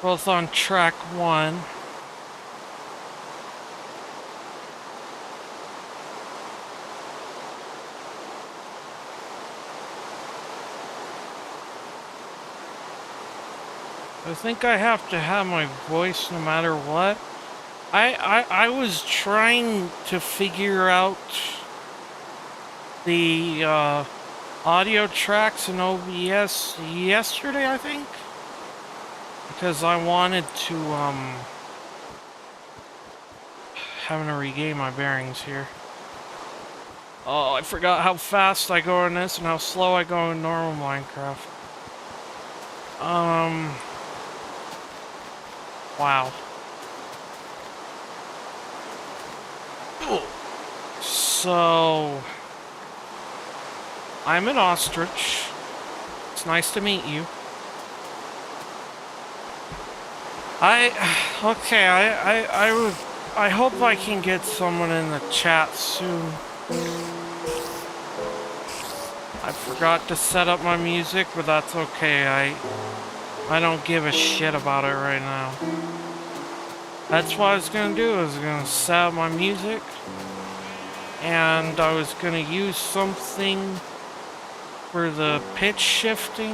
both on track 1. I think I have to have my voice no matter what. I was trying to figure out the audio tracks in OBS yesterday, I think, because I wanted to having to regain my bearings here. Oh, I forgot how fast I go in this and how slow I go in normal Minecraft. Wow. So, I'm an ostrich. It's nice to meet you. Okay, I hope I can get someone in the chat soon. I forgot to set up my music, but that's okay. I don't give a shit about it right now. That's what I was gonna do. I was gonna set up my music, and I was gonna use something for the pitch shifting.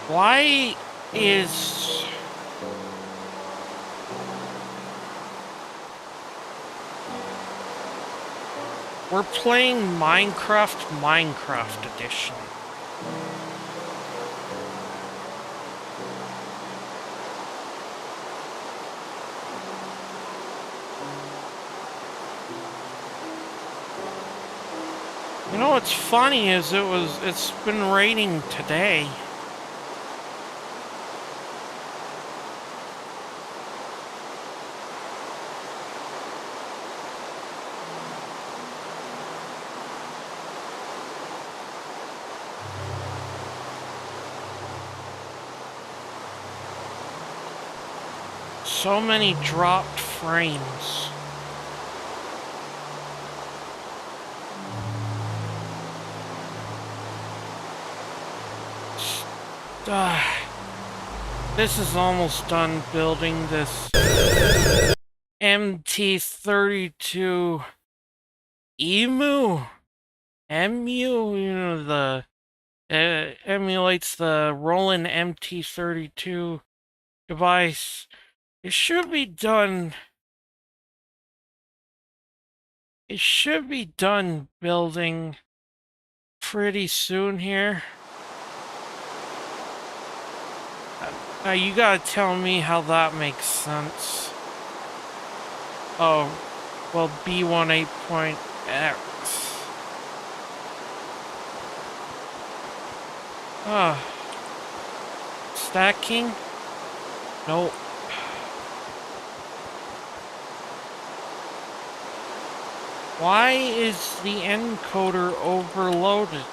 Why is... We're playing Minecraft Edition. You know what's funny is it's been raining today. So many dropped frames. This is almost done building this MT32 emu, you know, the emulates the Roland MT32 device. It should be done. It should be done building pretty soon here. Now you gotta tell me how that makes sense. Oh, well, B18.x. Stacking? Nope. Why is the encoder overloaded?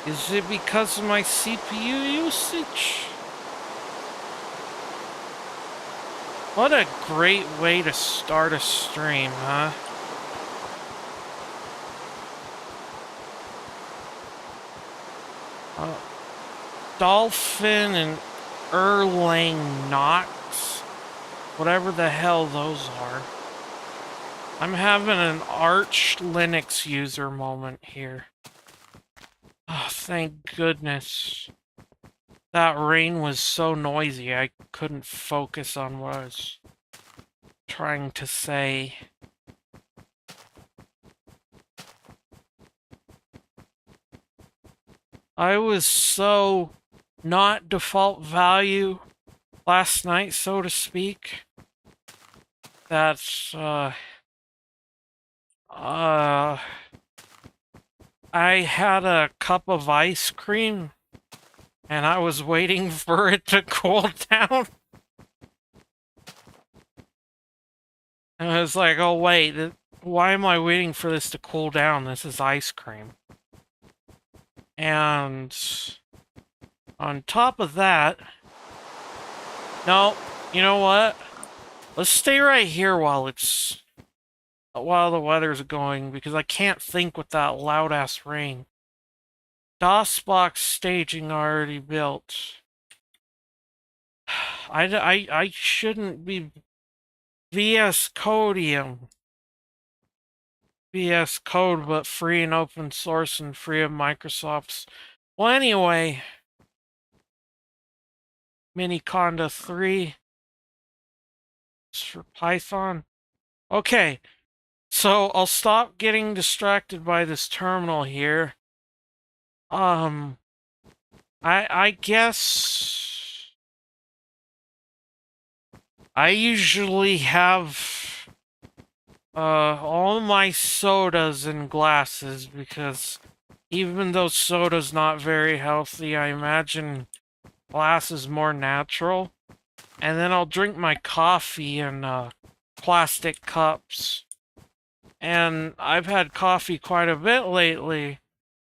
Is it because of my CPU usage? What a great way to start a stream, huh? Dolphin and Erlang Knox, whatever the hell those are. I'm having an Arch Linux user moment here. Oh, thank goodness. That rain was so noisy I couldn't focus on what I was trying to say. I was so not default value last night, so to speak, that I had a cup of ice cream and I was waiting for it to cool down. And I was like, oh wait, why am I waiting for this to cool down? This is ice cream. And on top of that, no, you know what? Let's stay right here while the weather's going, because I can't think with that loud-ass rain. DOSBox staging already built. I shouldn't be VS Codium. VS Code, but free and open source and free of Microsoft's. Well, anyway, Miniconda 3 is for Python. Okay, so I'll stop getting distracted by this terminal here. I guess I usually have all my sodas in glasses because even though soda's not very healthy, I imagine glass is more natural. And then I'll drink my coffee in plastic cups. And I've had coffee quite a bit lately.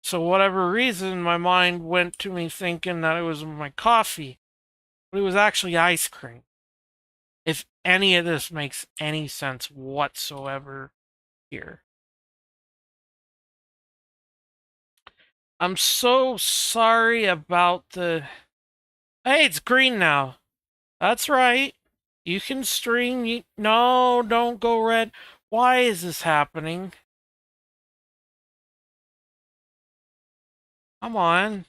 So whatever reason, my mind went to me thinking that it was my coffee. But it was actually ice cream. If any of this makes any sense whatsoever here. I'm so sorry about the... Hey, it's green now. That's right. You can stream... No, don't go red. Why is this happening? Come on.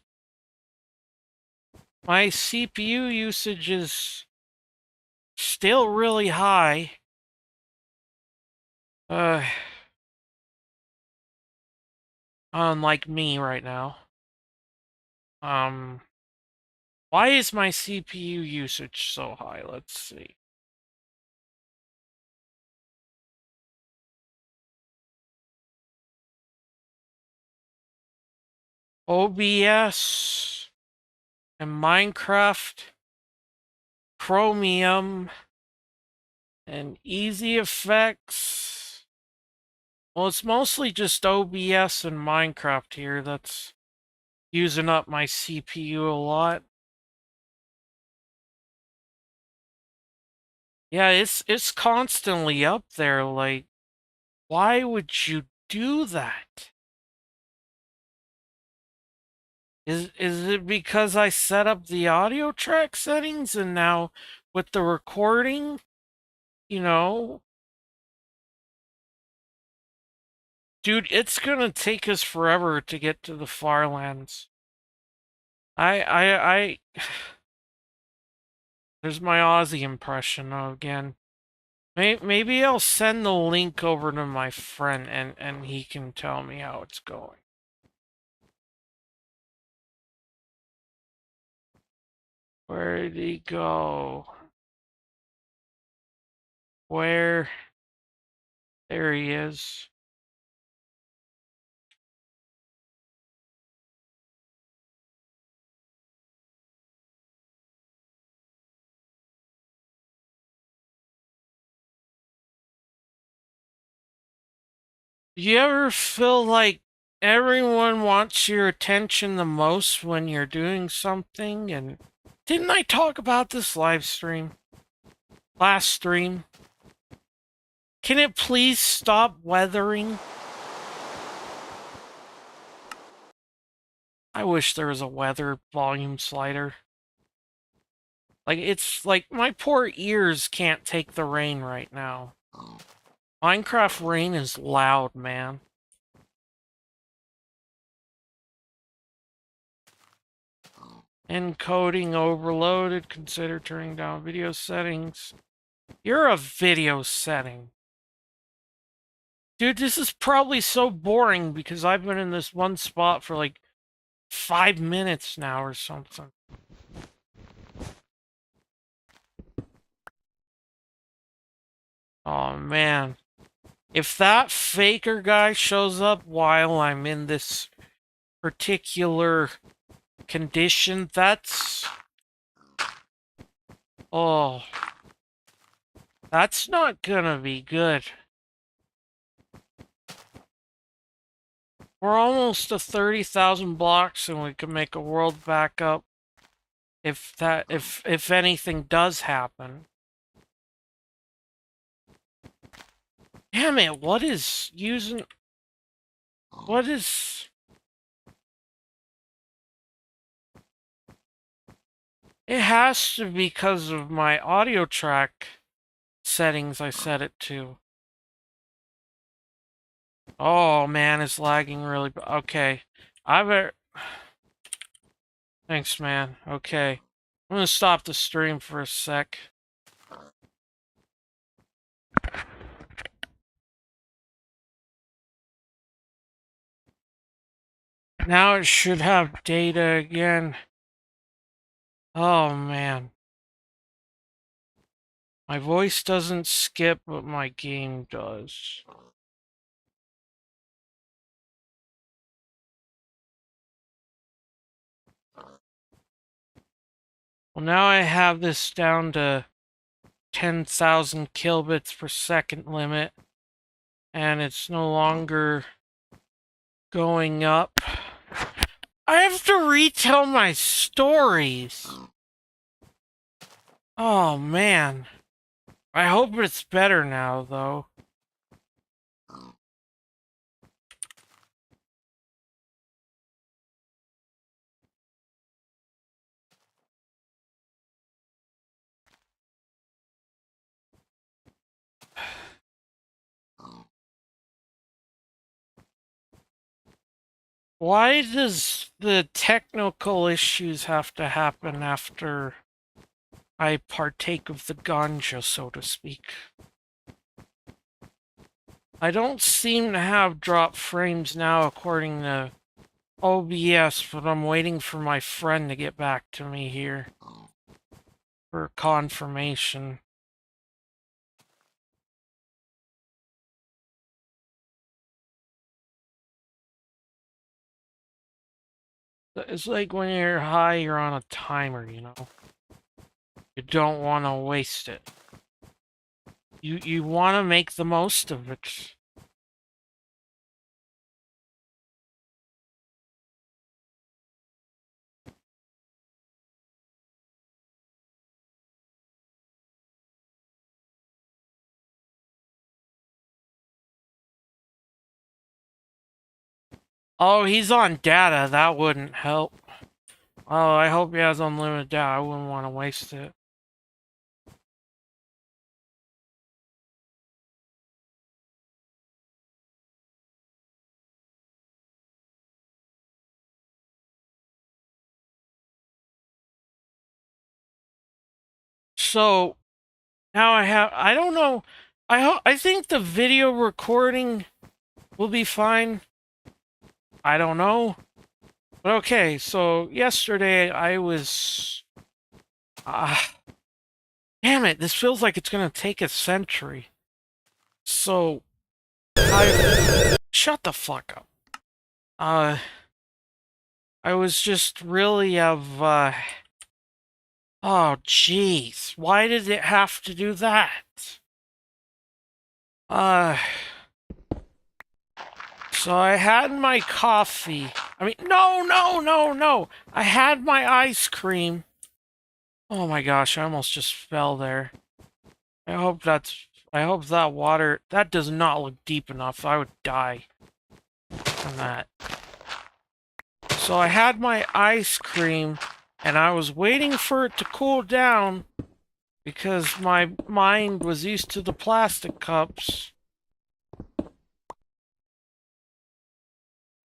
My CPU usage is still really high. Unlike me right now. Why is my CPU usage so high? Let's see. OBS and Minecraft, Chromium, and Easy Effects. Well, it's mostly just OBS and Minecraft here that's using up my CPU a lot. Yeah, it's constantly up there, like, why would you do that? Is it because I set up the audio track settings and now with the recording, you know, dude, it's gonna take us forever to get to the far lands. I there's my Aussie impression again. Maybe I'll send the link over to my friend and he can tell me how it's going. Where'd he go? Where? There he is. Do you ever feel like everyone wants your attention the most when you're doing something? And didn't I talk about this live stream? Last stream? Can it please stop weathering? I wish there was a weather volume slider. Like, it's like my poor ears can't take the rain right now. Minecraft rain is loud, man. Encoding overloaded. Consider turning down video settings. You're a video setting. Dude, this is probably so boring because I've been in this one spot for like 5 minutes now or something. Oh man. If that faker guy shows up while I'm in this particular condition, that's... Oh. That's not gonna be good. We're almost to 30,000 blocks and we can make a world backup if anything does happen. Damn it, what is using... What is... It has to be because of my audio track settings I set it to. Oh man, it's lagging really. Okay. I better. Thanks, man. Okay. I'm gonna stop the stream for a sec. Now it should have data again. Oh man. My voice doesn't skip, but my game does. Well, now I have this down to 10,000 kilobits per second limit, and it's no longer going up. I have to retell my stories. Oh man. I hope it's better now, though. Why does the technical issues have to happen after I partake of the ganja, so to speak? I don't seem to have drop frames now according to OBS, but I'm waiting for my friend to get back to me here for confirmation. It's like when you're high, you're on a timer, you know? You don't want to waste it. You want to make the most of it. Oh, he's on data. That wouldn't help. Oh, I hope he has unlimited data. I wouldn't want to waste it. So, now I don't know. I think the video recording will be fine. I don't know. But okay, so yesterday I was... damn it, this feels like it's gonna take a century. So, shut the fuck up. I was just really oh jeez, why did it have to do that? So I had my coffee. I mean, no. I had my ice cream. Oh my gosh, I almost just fell there. I hope that water, that does not look deep enough. I would die from that. So I had my ice cream, and I was waiting for it to cool down because my mind was used to the plastic cups.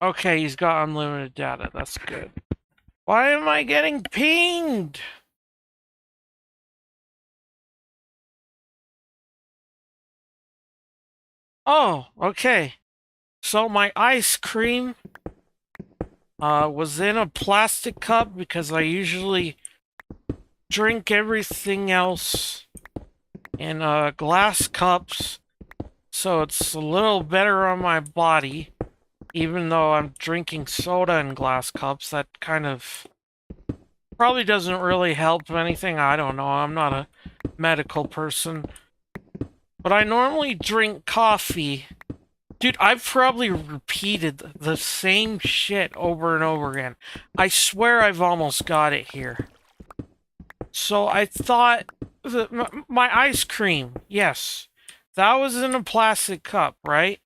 Okay, he's got unlimited data. That's good. Why am I getting pinged? Oh, okay. So my ice cream was in a plastic cup because I usually drink everything else in glass cups, so it's a little better on my body. Even though I'm drinking soda in glass cups, that kind of probably doesn't really help anything. I don't know. I'm not a medical person. But I normally drink coffee. Dude, I've probably repeated the same shit over and over again. I swear I've almost got it here. So I thought my ice cream, yes, that was in a plastic cup, right?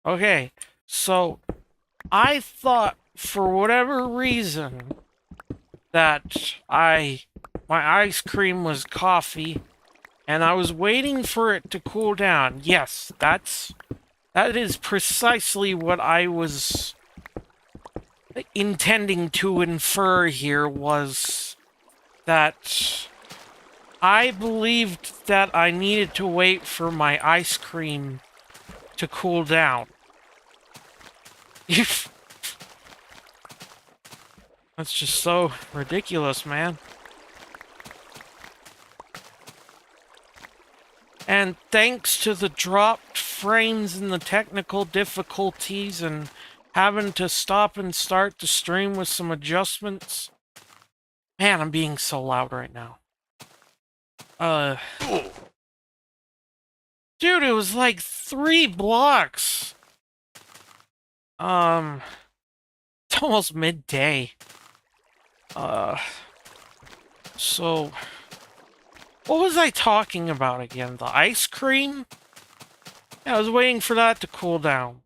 Okay, so I thought for whatever reason that I my ice cream was coffee, and I was waiting for it to cool down. Yes, that is precisely what I was intending to infer here, was that I believed that I needed to wait for my ice cream to cool down. That's just so ridiculous, man. And thanks to the dropped frames and the technical difficulties and having to stop and start the stream with some adjustments. Man, I'm being so loud right now. Dude, it was like 3 blocks. It's almost midday. So what was I talking about again? The ice cream? Yeah, I was waiting for that to cool down.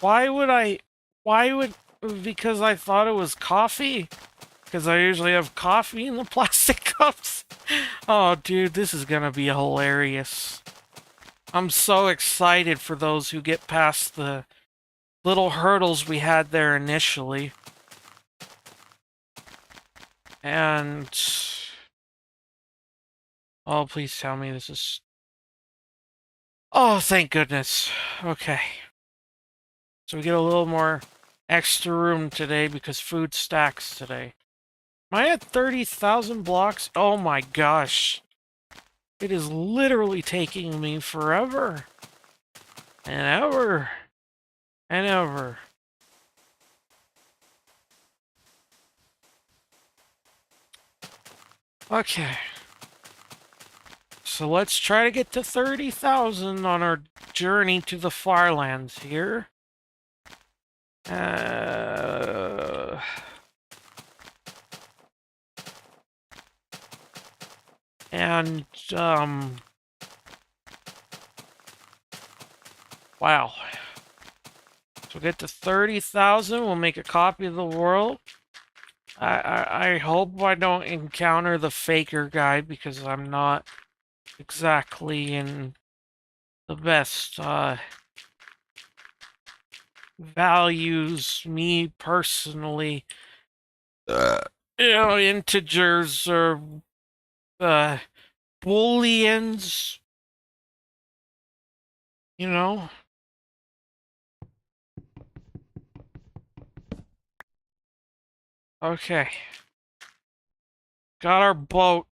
Why would because I thought it was coffee? Because I usually have coffee in the plastic cups? Oh, dude, this is gonna be hilarious. I'm so excited for those who get past the little hurdles we had there initially. And... oh, please tell me this is... oh, thank goodness. Okay. So we get a little more extra room today because food stacks today. Am I at 30,000 blocks? Oh my gosh. It is literally taking me forever. And ever. And ever. Okay. So let's try to get to 30,000 on our journey to the Farlands here. And, wow. So get to 30,000, we'll make a copy of the world. I hope I don't encounter the faker guy, because I'm not exactly in the best, values, me personally. You know, integers or, booleans. You know? Okay. Got our boat.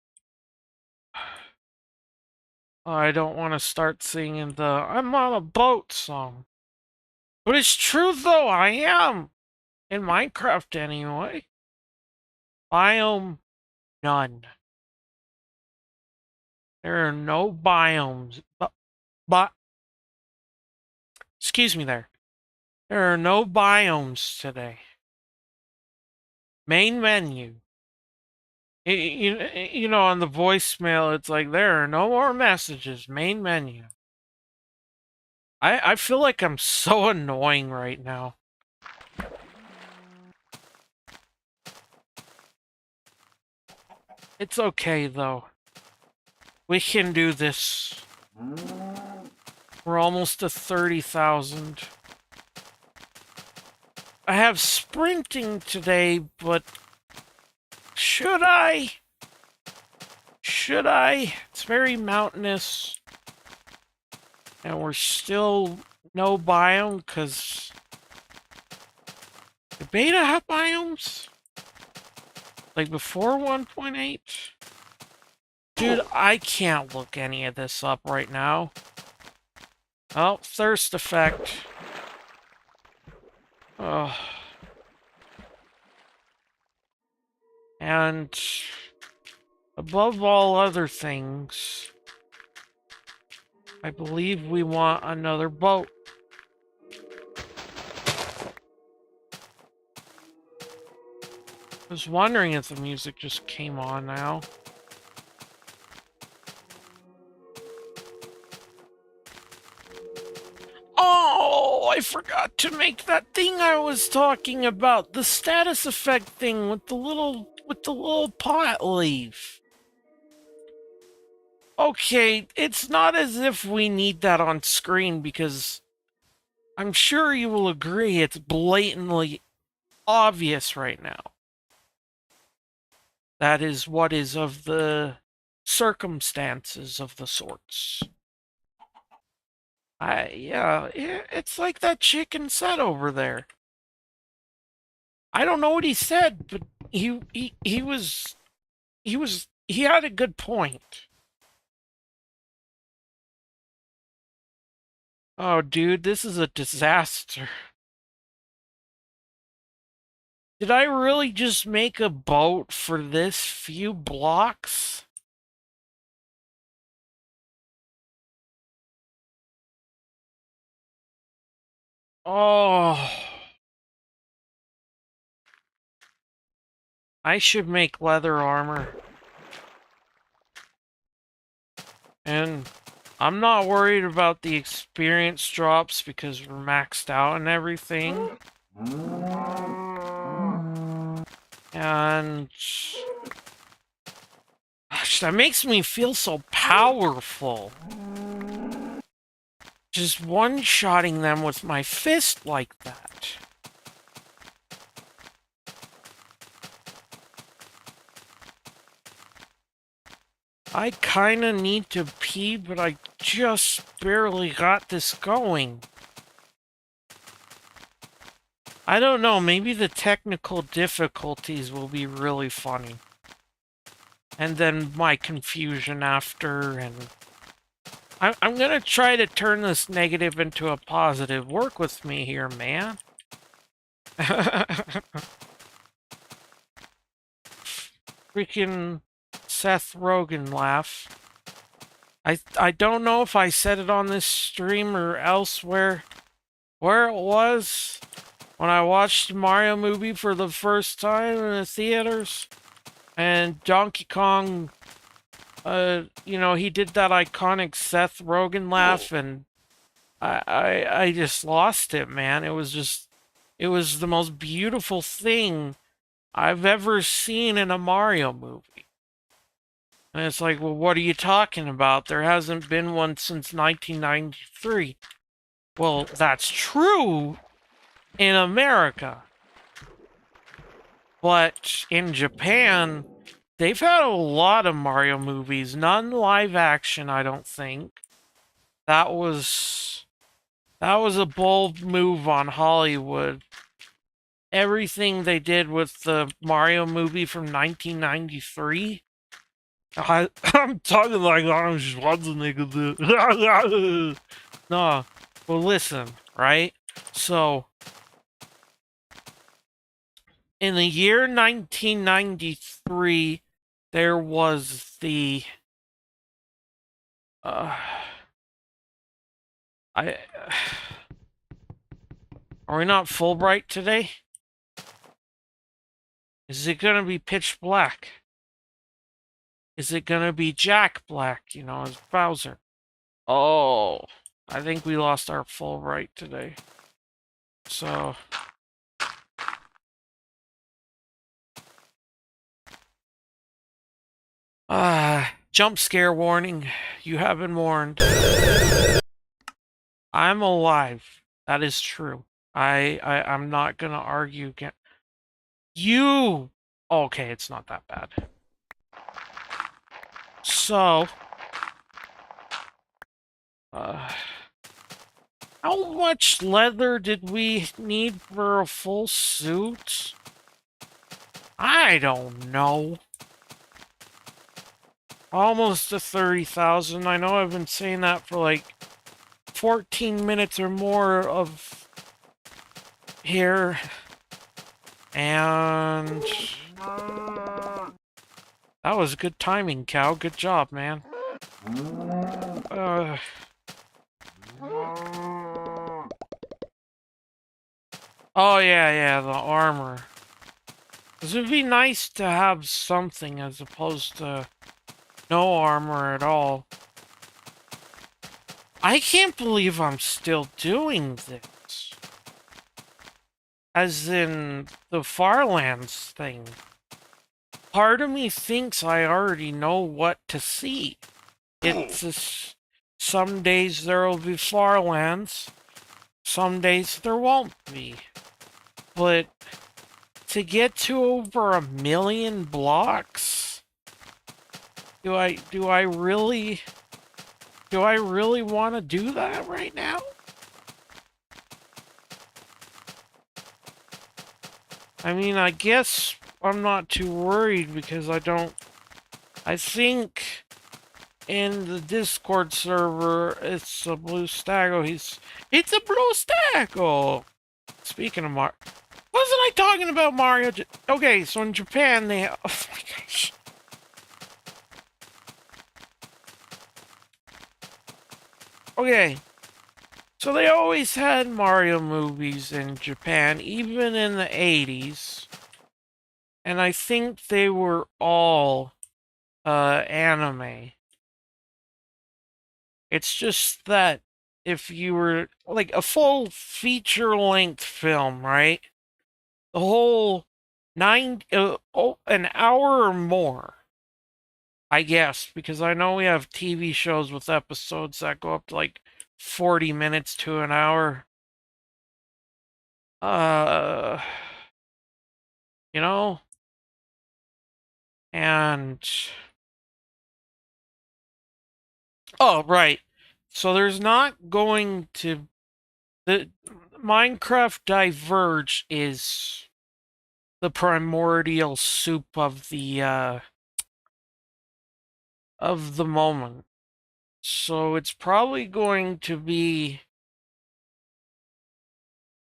I don't want to start singing the "I'm on a boat" song. But it's true though, I am. In Minecraft anyway. Biome none. There are no biomes. But excuse me there. There are no biomes today. Main menu. You know, on the voicemail, it's like, there are no more messages. Main menu. I feel like I'm so annoying right now. It's okay, though. We can do this. We're almost to 30,000. I have sprinting today, but should I? Should I? It's very mountainous. And we're still no biome, because the beta have biomes? Like before 1.8? Dude, I can't look any of this up right now. Oh, thirst effect. Oh. And above all other things, I believe we want another boat. I was wondering if the music just came on now. Oh, I forgot to make that thing I was talking about. The status effect thing with the little with the little pot leaf? Okay, it's not as if we need that on screen because I'm sure you will agree it's blatantly obvious right now. That is what is of the circumstances of the sorts. Yeah, it's like that chicken said over there. I don't know what he said, but he had a good point. Oh, dude, this is a disaster. Did I really just make a boat for this few blocks? Oh, I should make leather armor. And I'm not worried about the experience drops because we're maxed out and everything. And gosh, that makes me feel so powerful. Just one-shotting them with my fist like that. I kinda need to pee, but I just barely got this going. I don't know, maybe the technical difficulties will be really funny. And then my confusion after, and... I'm gonna try to turn this negative into a positive. Work with me here, man. Freaking Seth Rogen laugh. I don't know if I said it on this stream or elsewhere. Where it was when I watched the Mario movie for the first time in the theaters. And Donkey Kong, you know, he did that iconic Seth Rogen laugh, and I just lost it, man. It was the most beautiful thing I've ever seen in a Mario movie. And it's like, well, what are you talking about? There hasn't been one since 1993. Well, that's true in America. But in Japan, they've had a lot of Mario movies. None live action, I don't think. That was a bold move on Hollywood. Everything they did with the Mario movie from 1993. I'm talking like Arnold Schwarzenegger. No, well, listen, right? So, in the year 1993, there was the uh, I are we not Fulbright today? Is it gonna be pitch black? Is it gonna be Jack Black, you know, as Bowser? Oh, I think we lost our Fulbright today. So, jump scare warning. You have been warned. I'm alive. That is true. I'm not gonna argue again. You! Okay, it's not that bad. So, how much leather did we need for a full suit? I don't know. Almost to 30,000. I know I've been saying that for like 14 minutes or more of here. And that was good timing, Cow. Good job, man. Oh, yeah, the armor. Because it'd be nice to have something as opposed to no armor at all. I can't believe I'm still doing this. As in the Farlands thing. part of me thinks I already know what to see. It's some days there will be farlands, some days there won't be. But to get to over 1,000,000 blocks, do I really want to do that right now? I mean, I guess I'm not too worried because I think in the Discord server, it's a blue stago. It's a blue stago! Speaking of Mario, wasn't I talking about Mario? Okay, so in Japan, oh my gosh. Okay, so they always had Mario movies in Japan, even in the 80s. And I think they were all anime. It's just that if you were like a full feature-length film, right? The whole an hour or more, I guess, because I know we have TV shows with episodes that go up to like 40 minutes to an hour. Uh, you know, and oh, right. So there's not going to the Minecraft Diverge is the primordial soup of the moment. So it's probably going to be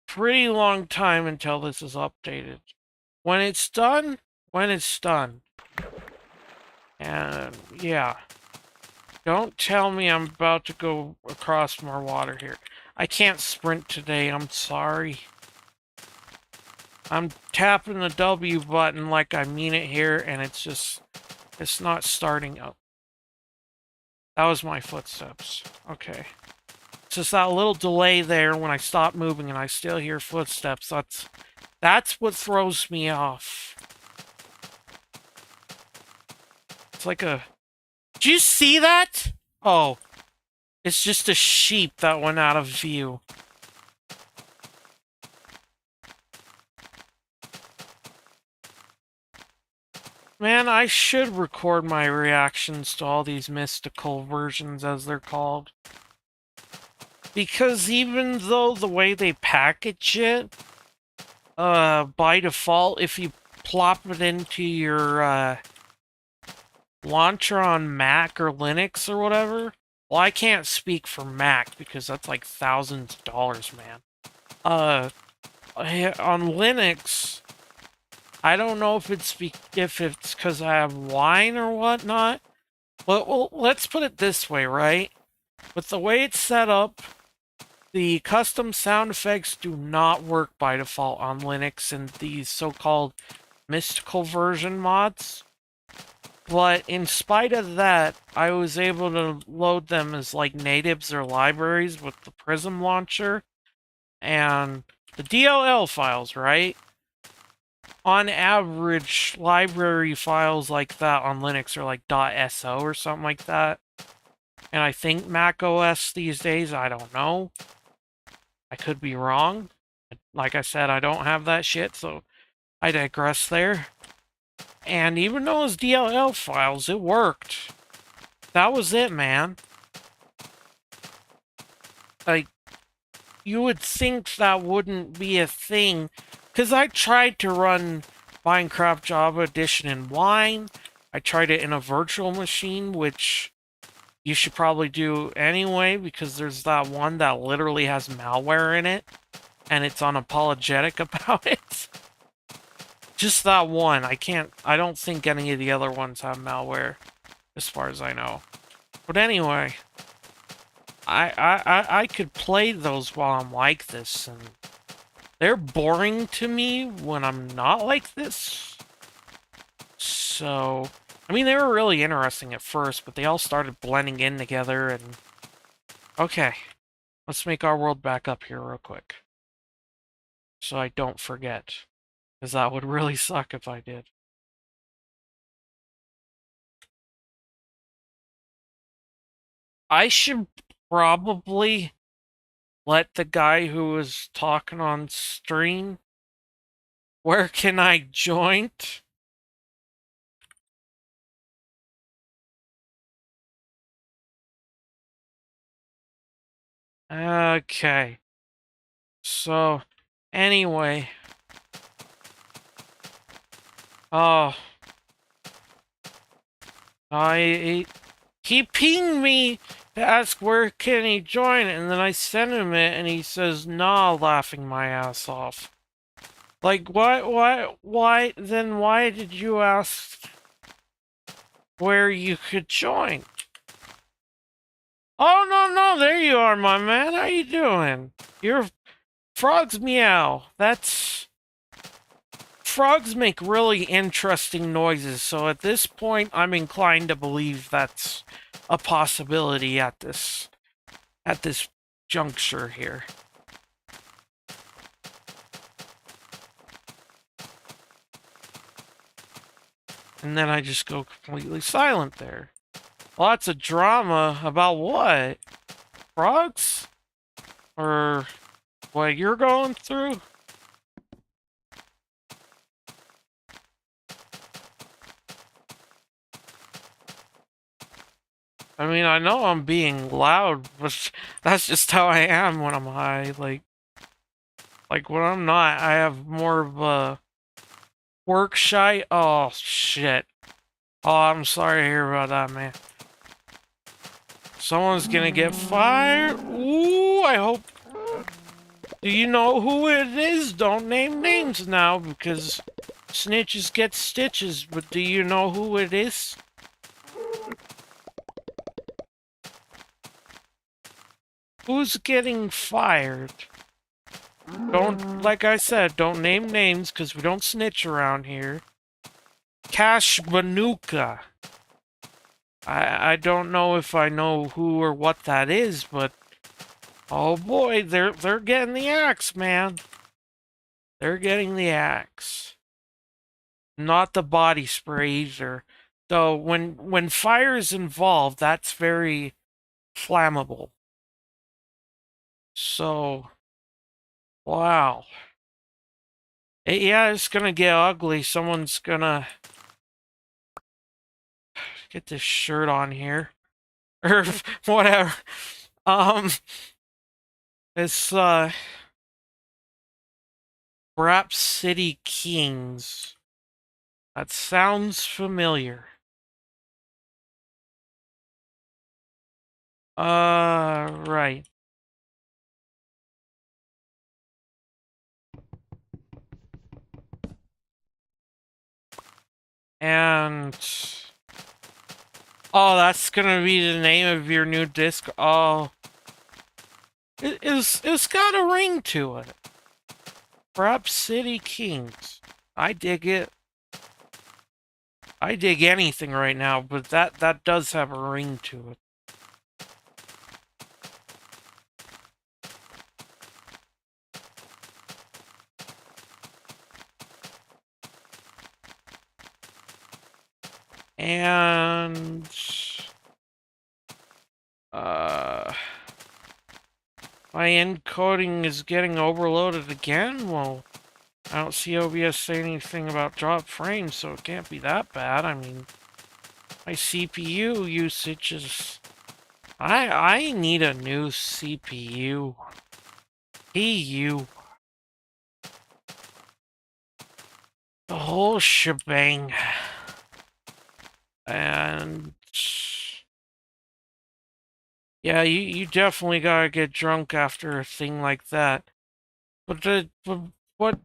pretty long time until this is updated. When it's done, when it's done. And yeah. Don't tell me I'm about to go across more water here. I can't sprint today, I'm sorry. I'm tapping the W button like I mean it here, and it's not starting up. That was my footsteps. Okay. It's just that little delay there when I stop moving and I still hear footsteps. That's what throws me off. It's like a... Did you see that? Oh. It's just a sheep that went out of view. Man, I should record my reactions to all these mystical versions, as they're called. Because even though the way they package it, by default, if you plop it into your, launcher on Mac or Linux or whatever, well, I can't speak for Mac because that's like thousands of dollars, man. On Linux, I don't know if it's because I have wine or whatnot. But well, let's put it this way, right? With the way it's set up, the custom sound effects do not work by default on Linux and these so-called mystical version mods. But in spite of that, I was able to load them as like natives or libraries with the Prism launcher and the DLL files, right? On average, library files like that on Linux are like .so or something like that. And I think Mac OS these days, I don't know. I could be wrong. Like I said, I don't have that shit, so I digress there. And even those DLL files, it worked. That was it, man. Like, you would think that wouldn't be a thing. Because I tried to run Minecraft Java Edition in Wine. I tried it in a virtual machine, which you should probably do anyway, because there's that one that literally has malware in it. And it's unapologetic about it. Just that one. I don't think any of the other ones have malware, as far as I know. But anyway, I could play those while I'm like this, and they're boring to me when I'm not like this. So, I mean, they were really interesting at first, but they all started blending in together, and... Okay, let's make our world back up here real quick. So I don't forget. Because that would really suck if I did. I should probably let the guy who was talking on stream. Where can I join? Okay. So, anyway. Oh, he pinged me to ask where can he join, and then I sent him it, and he says, nah, laughing my ass off. Like, then why did you ask where you could join? Oh, no, there you are, my man. How you doing? Your frogs meow. Frogs make really interesting noises, so at this point, I'm inclined to believe that's a possibility at this juncture here. And then I just go completely silent there. Lots of drama about what? Frogs? Or what you're going through? I mean, I know I'm being loud, but that's just how I am when I'm high. Like when I'm not, I have more of a work shy. Oh, shit. Oh, I'm sorry to hear about that, man. Someone's gonna get fired. Ooh, I hope. Do you know who it is? Don't name names now because snitches get stitches, but do you know who it is? Who's getting fired? Don't, like I said, don't name names because we don't snitch around here. Cash Banuka. I don't know if I know who or what that is, but oh boy, they're getting the axe, man. They're getting the axe. Not the body spray either. Though when fire is involved, that's very flammable. So wow. Yeah, it's gonna get ugly. Someone's gonna get this shirt on here. Or whatever. Um it's Rap City Kings. That sounds familiar. Right. And oh, that's gonna be the name of your new disc. Oh, it's got a ring to it. Rap City Kings. I dig it. I dig anything right now, but that does have a ring to it. And my encoding is getting overloaded again. Well, I don't see OBS say anything about drop frames, so it can't be that bad. I mean, my CPU usage is... I need a new CPU. EU. The whole shebang. And... yeah, you definitely gotta get drunk after a thing like that. But what...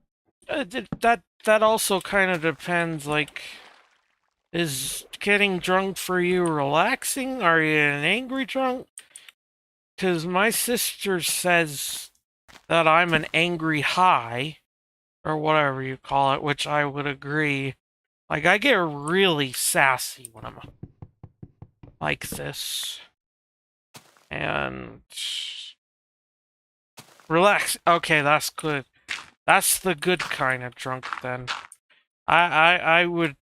that also kind of depends, like... Is getting drunk for you relaxing? Are you an angry drunk? Because my sister says that I'm an angry high, or whatever you call it, which I would agree. Like, I get really sassy when I'm like this. And... relax. Okay, that's good. That's the good kind of drunk, then. I would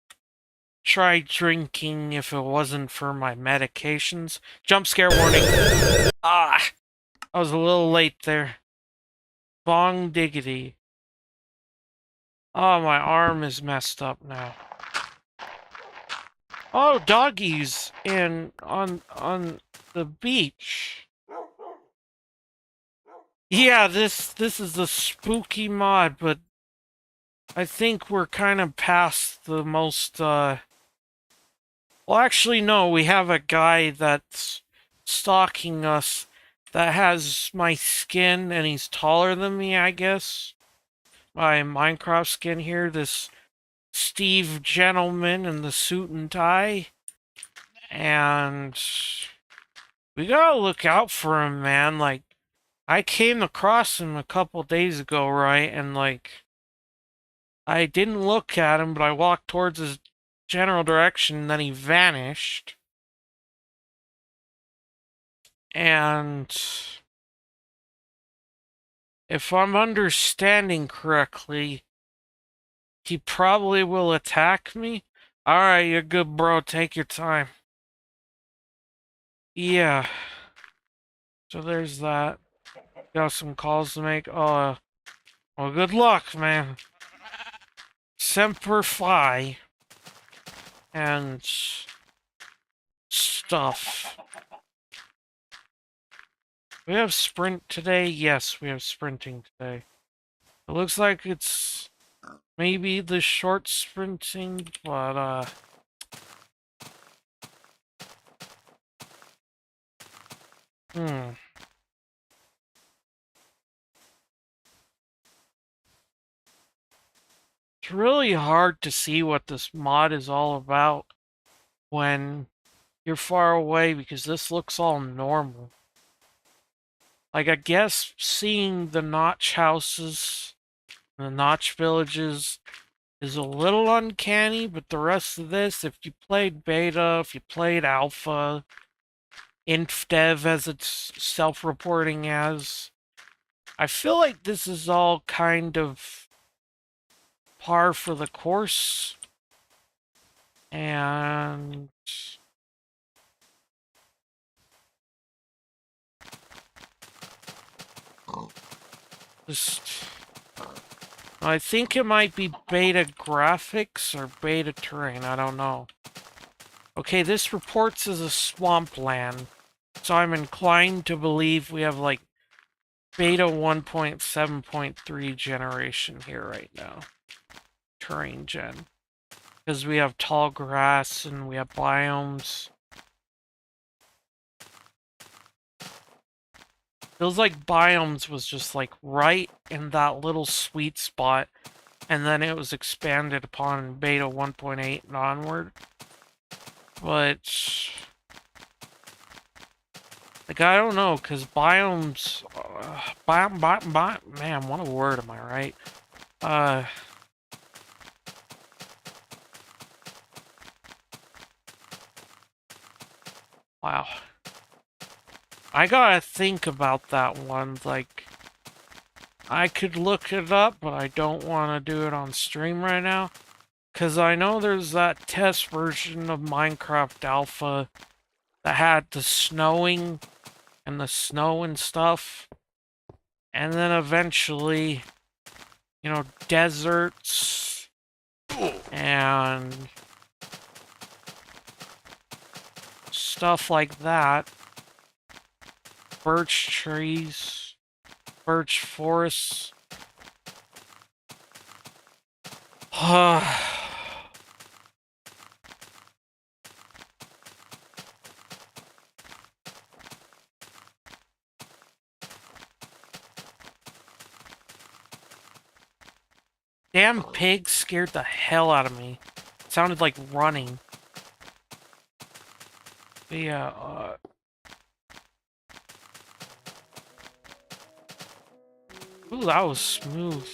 try drinking if it wasn't for my medications. Jump scare warning. Ah, I was a little late there. Bong diggity. Oh, my arm is messed up now. Oh, doggies on the beach. Yeah, this is a spooky mod, but I think we're kind of past the most well, actually no, we have a guy that's stalking us that has my skin and he's taller than me, I guess. My Minecraft skin here, this Steve gentleman in the suit and tie. And we gotta look out for him, man. Like, I came across him a couple days ago, right? And, like, I didn't look at him, but I walked towards his general direction, and then he vanished. And if I'm understanding correctly, he probably will attack me. Alright, you're good, bro. Take your time. Yeah. So there's that. Got some calls to make. Oh, well, good luck, man. Semper Fi. And stuff. We have sprint today? Yes, we have sprinting today. It looks like it's maybe the short sprinting, but, hmm. It's really hard to see what this mod is all about when you're far away because this looks all normal. Like, I guess seeing the notch houses, the notch villages is a little uncanny, but the rest of this, if you played beta, if you played alpha, InfDev as it's self-reporting as, I feel like this is all kind of par for the course. And just, I think it might be beta graphics or beta terrain, I don't know. Okay, this reports as a swampland, so I'm inclined to believe we have like beta 1.7.3 generation here right now. Terrain gen. Because we have tall grass and we have biomes. Feels like biomes was just like right in that little sweet spot, and then it was expanded upon in beta 1.8 and onward. But like, I don't know, because biomes, man, what a word, am I right? Wow. I gotta think about that one, like, I could look it up, but I don't want to do it on stream right now. Because I know there's that test version of Minecraft Alpha that had the snowing and the snow and stuff. And then eventually, you know, deserts and stuff like that. Birch trees, birch forests. Damn pig scared the hell out of me. It sounded like running. But yeah, ooh, that was smooth.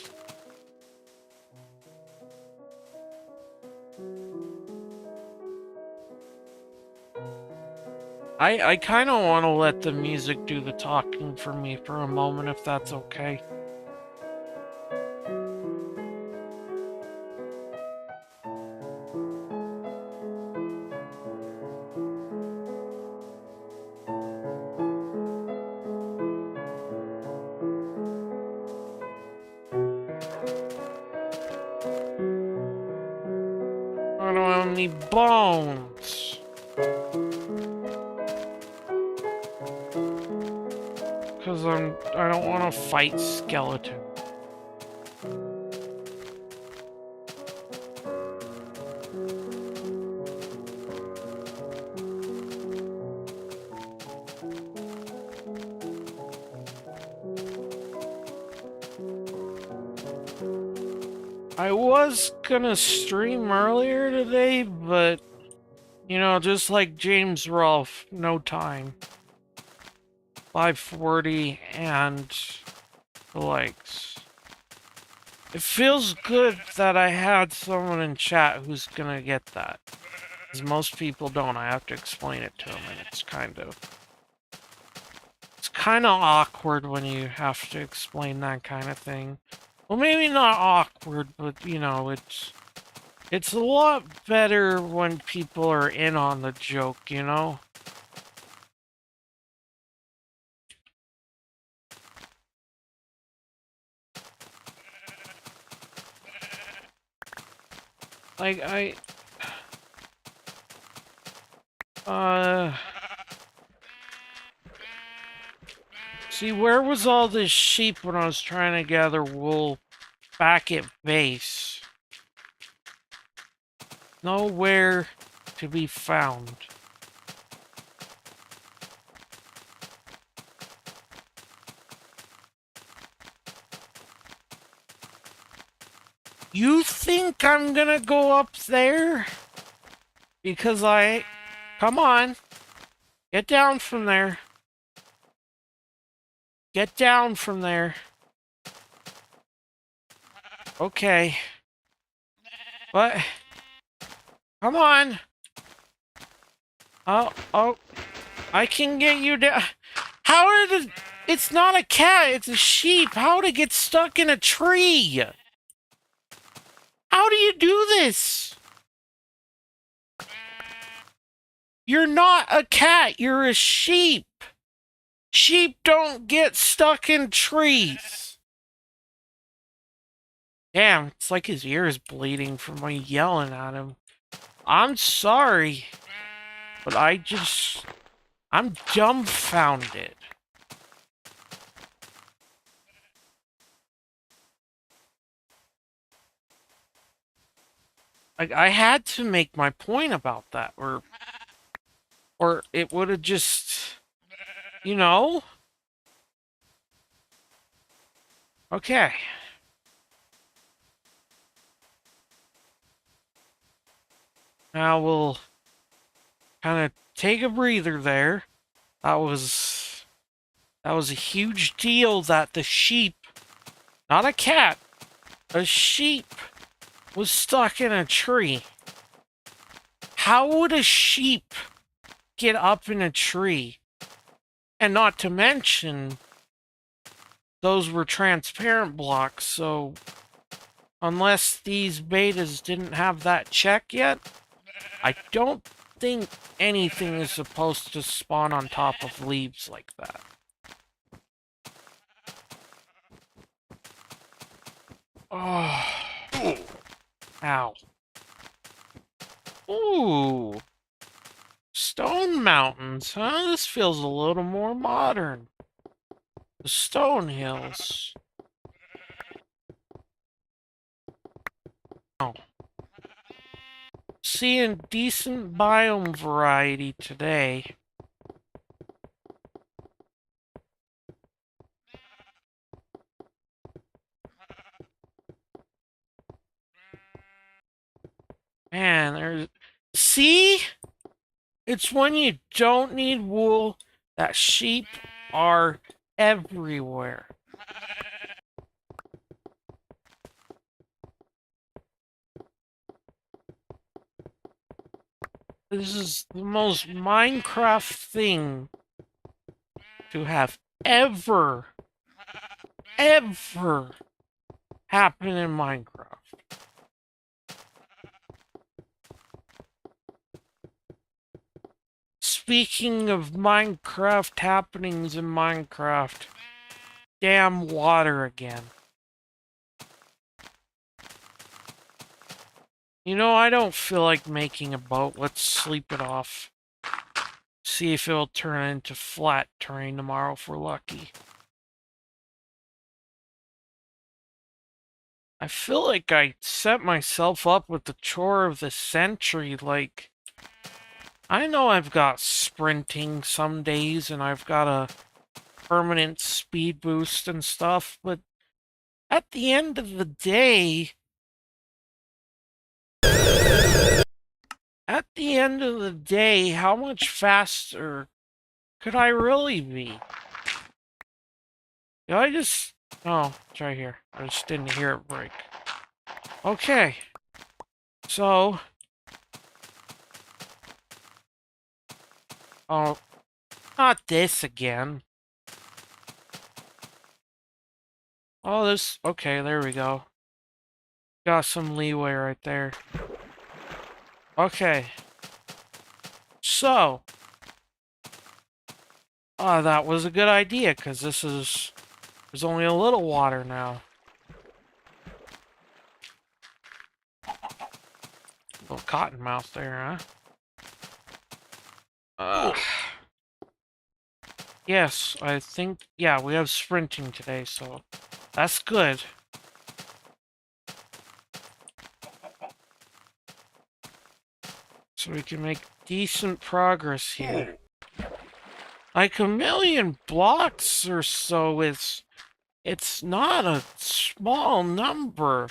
I kind of want to let the music do the talking for me for a moment, if that's okay. any bones. Because I don't want to fight skeleton. I was gonna stream earlier today, but, you know, just like James Rolfe, no time. 540 and the likes. It feels good that I had someone in chat who's gonna get that. Because most people don't. I have to explain it to them, and it's kind of awkward when you have to explain that kind of thing. Well, maybe not awkward, but, you know, it's a lot better when people are in on the joke, you know? Like, see, where was all this sheep when I was trying to gather wool back at base? Nowhere to be found. You think I'm gonna go up there? Because come on. Get down from there. Get down from there. Okay. What? Come on. Oh. I can get you down. How did it... It's not a cat, it's a sheep. How did it get stuck in a tree? How do you do this? You're not a cat, you're a sheep. Sheep don't get stuck in trees. Damn, it's like his ear is bleeding from me yelling at him. I'm sorry, but I'm dumbfounded. Like, I had to make my point about that, or it would have just, you know? Okay. Now we'll kind of take a breather there. That was a huge deal that the sheep, not a cat, a sheep was stuck in a tree. How would a sheep get up in a tree? And not to mention, those were transparent blocks, so unless these betas didn't have that check yet, I don't think anything is supposed to spawn on top of leaves like that. Oh. Ow. Ooh. Stone mountains, huh? This feels a little more modern. The stone hills. Oh. Seeing decent biome variety today. Man, there's... See? It's when you don't need wool that sheep are everywhere. This is the most Minecraft thing to have ever happen in Minecraft. Speaking of Minecraft happenings in Minecraft, damn water again. You know, I don't feel like making a boat. Let's sleep it off. See if it'll turn into flat terrain tomorrow if we're lucky. I feel like I set myself up with the chore of the century. Like, I know I've got sprinting some days and I've got a permanent speed boost and stuff, but at the end of the day, how much faster could I really be? Did I just... Oh, it's right here. I just didn't hear it break. Okay. So... Oh, not this again. Oh, this... Okay, there we go. Got some leeway right there. Okay. So... that was a good idea, because this is... There's only a little water now. Little cottonmouth there, huh? Yes, I think... Yeah, we have sprinting today, so... That's good. So we can make decent progress here. Like 1,000,000 blocks or so is... It's not a small number.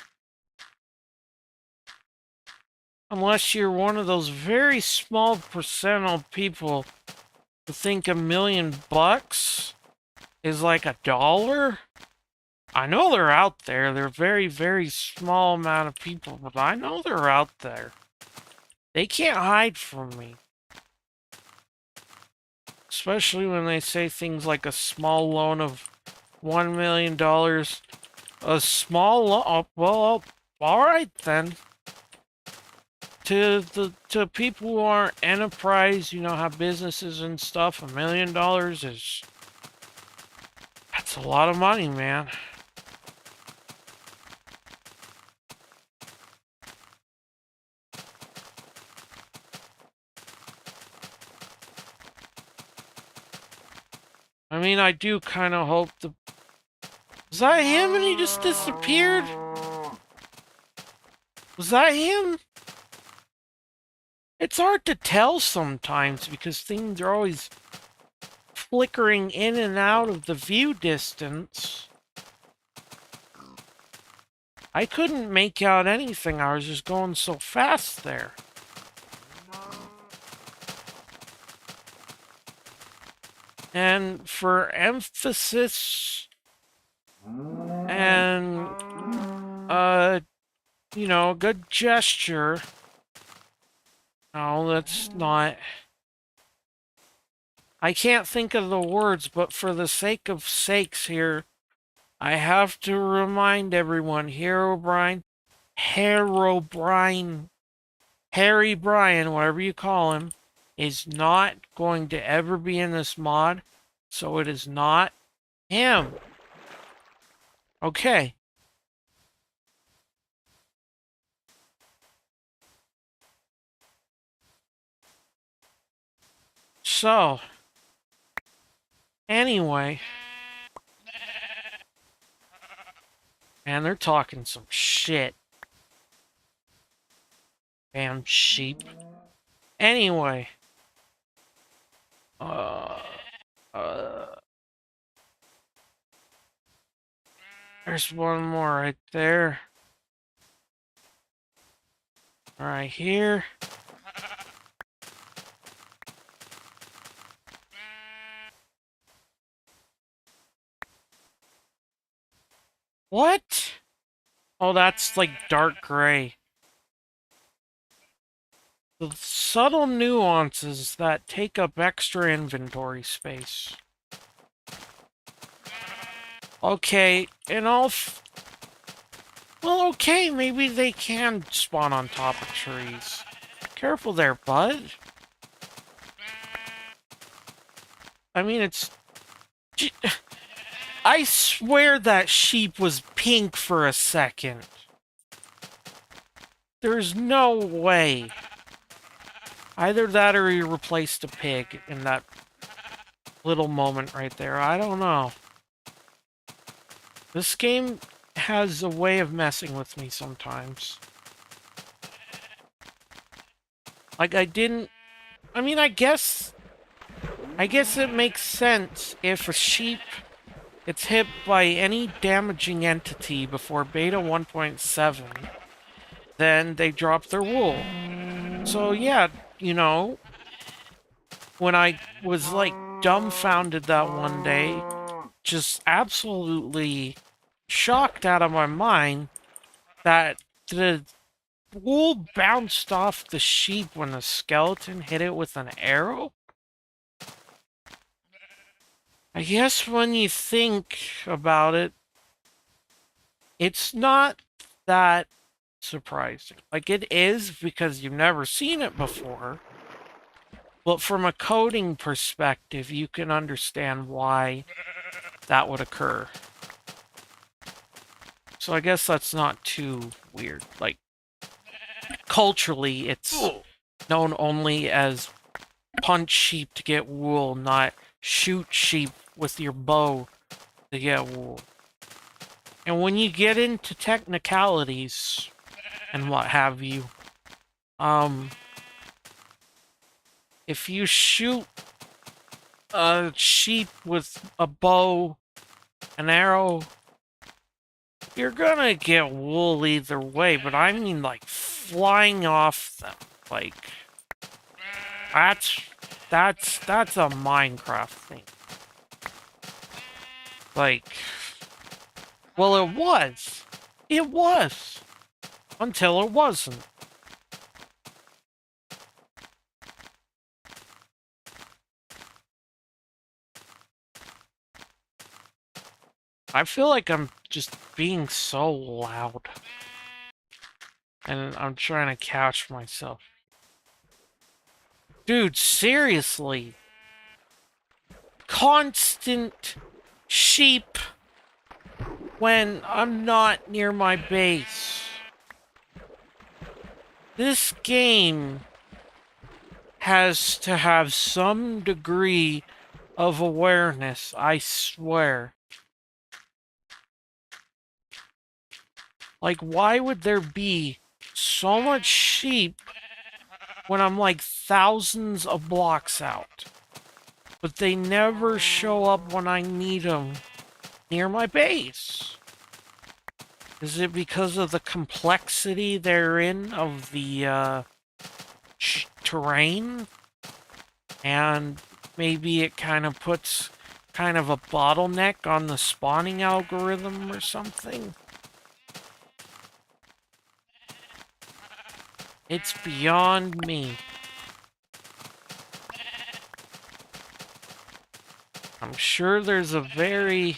Unless you're one of those very small percent of people who think $1,000,000 is like $1. I know they're out there. They're very, very small amount of people, but I know they're out there. They can't hide from me. Especially when they say things like a small loan of $1,000,000. A small loan? Oh, well, alright then. To people who aren't enterprise, you know, have businesses and stuff, $1,000,000 is... That's a lot of money, man. I mean, I do kind of hope the... Was that him and he just disappeared? Was that him? It's hard to tell sometimes because things are always flickering in and out of the view distance. I couldn't make out anything. I was just going so fast there. And for emphasis and, you know, good gesture. No, that's not... I can't think of the words, but for the sake of sakes here, I have to remind everyone, Harry Bryan, whatever you call him, is not going to ever be in this mod, so it is not him. Okay. So, anyway, man, they're talking some shit. Damn sheep. Anyway, there's one more right there. Right here. What? Oh, that's like dark gray. The subtle nuances that take up extra inventory space. Okay, and well, okay, maybe they can spawn on top of trees. Careful there, bud. I mean, I swear that sheep was pink for a second. There's no way. Either that or he replaced a pig in that little moment right there. I don't know. This game has a way of messing with me sometimes. Like, I mean, I guess it makes sense if a sheep gets hit by any damaging entity before beta 1.7, then they drop their wool. So yeah, you know, when I was like dumbfounded that one day, just absolutely shocked out of my mind that the wool bounced off the sheep when the skeleton hit it with an arrow. I guess when you think about it, it's not that surprising. Like, it is because you've never seen it before. But from a coding perspective, you can understand why that would occur. So I guess that's not too weird. Like, culturally, it's known only as punch sheep to get wool, not shoot sheep with your bow to get wool. And when you get into technicalities and what have you, if you shoot a sheep with a bow, an arrow, you're gonna get wool either way, but I mean like flying off them. Like, that's a Minecraft thing. Like, well, it was. It was. Until it wasn't. I feel like I'm just being so loud. And I'm trying to catch myself. Dude, seriously. Constant sheep when I'm not near my base. This game has to have some degree of awareness, I swear. Like, why would there be so much sheep when I'm like thousands of blocks out? But they never show up when I need them near my base. Is it because of the complexity therein of the terrain? And maybe it kind of puts kind of a bottleneck on the spawning algorithm or something? It's beyond me. I'm sure there's a very,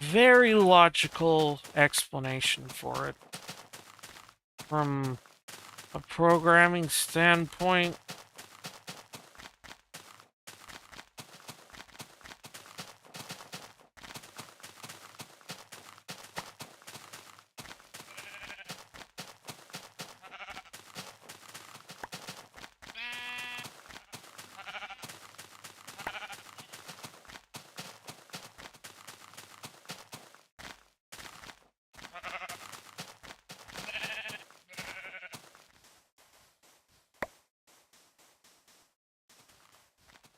very logical explanation for it. From a programming standpoint,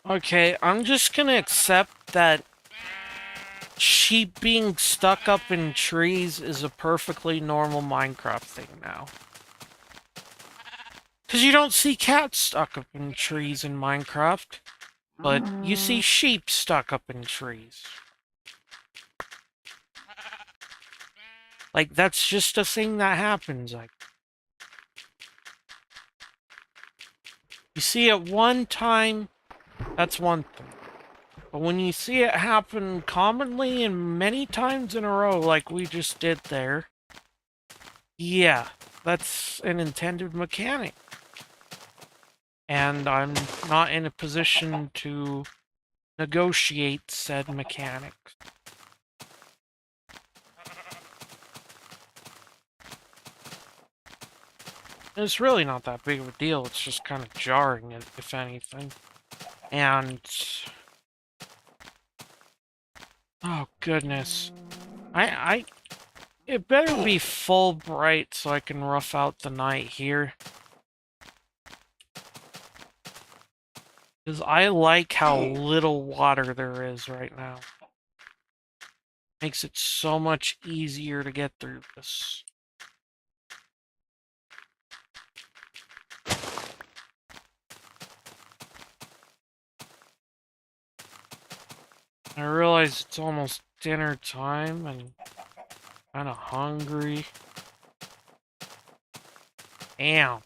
okay, I'm just gonna accept that sheep being stuck up in trees is a perfectly normal Minecraft thing now. Because you don't see cats stuck up in trees in Minecraft, but you see sheep stuck up in trees. Like, that's just a thing that happens. Like, you see it one time, that's one thing. But when you see it happen commonly and many times in a row, like we just did there, yeah, that's an intended mechanic. And I'm not in a position to negotiate said mechanic. It's really not that big of a deal. It's just kind of jarring, if anything. And... oh, goodness. It better be full bright so I can rough out the night here. Because I like how little water there is right now. Makes it so much easier to get through this. I realize it's almost dinner time and kind of hungry. Damn.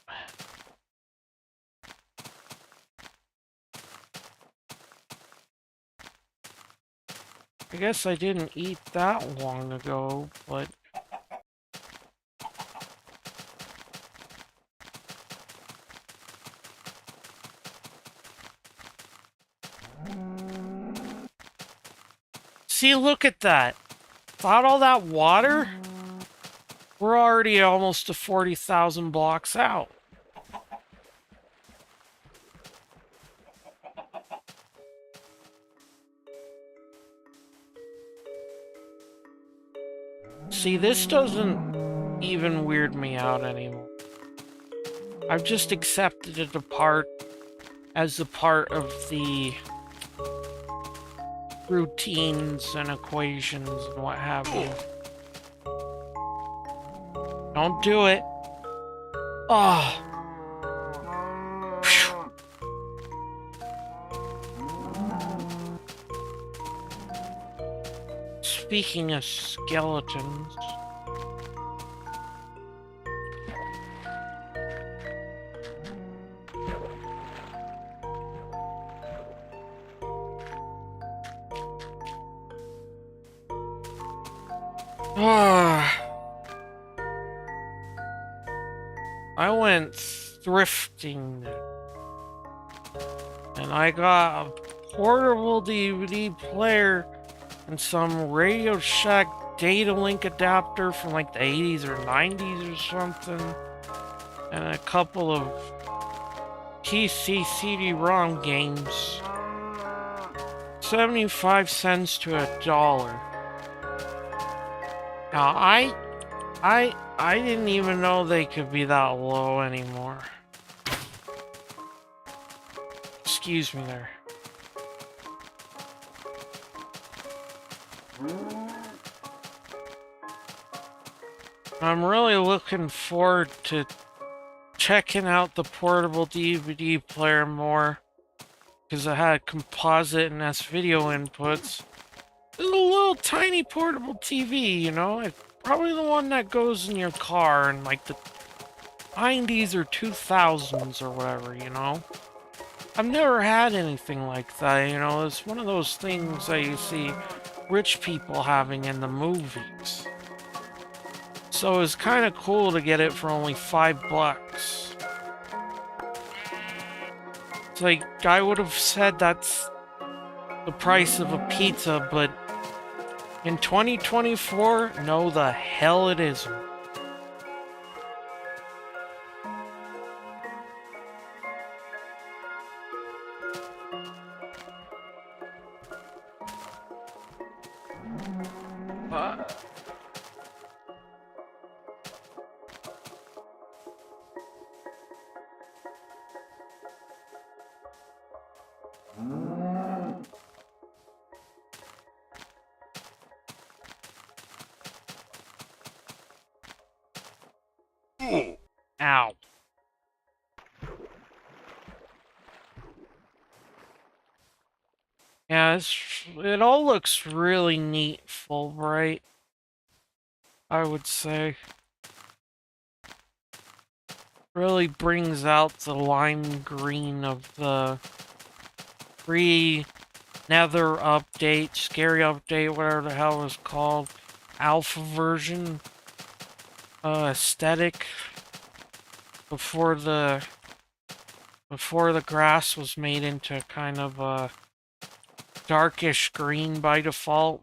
I guess I didn't eat that long ago, but... see, look at that. Without all that water, we're already almost to 40,000 blocks out. See, this doesn't even weird me out anymore. I've just accepted it as a part of the routines and equations and what have you. Don't do it. Oh. Phew. Speaking of skeletons... I went thrifting and I got a portable DVD player and some Radio Shack data link adapter from like the 80s or 90s or something, and a couple of PC CD-ROM games. 75 cents to $1. Now, I didn't even know they could be that low anymore. Excuse me there. I'm really looking forward to checking out the portable DVD player more, because I had composite and S-video inputs. It's a little tiny portable TV, you know? It's probably the one that goes in your car in like the 90s or 2000s or whatever, you know? I've never had anything like that, you know? It's one of those things that you see rich people having in the movies. So it's kind of cool to get it for only $5. It's like, I would have said that's the price of a pizza, but in 2024, no the hell it isn't. Ow. Yeah, it all looks really neat, Fulbright, I would say. Really brings out the lime green of the pre-Nether update, scary update, whatever the hell it was called, alpha version aesthetic before the grass was made into kind of a darkish green by default.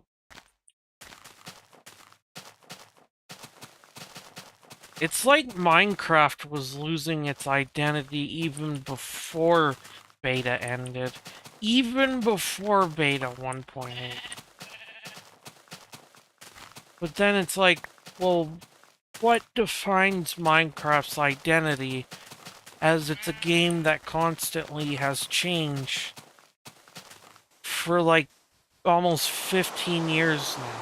It's like Minecraft was losing its identity even before beta ended. Even before beta 1.8. But then it's like, well, what defines Minecraft's identity, as it's a game that constantly has changed for like almost 15 years now?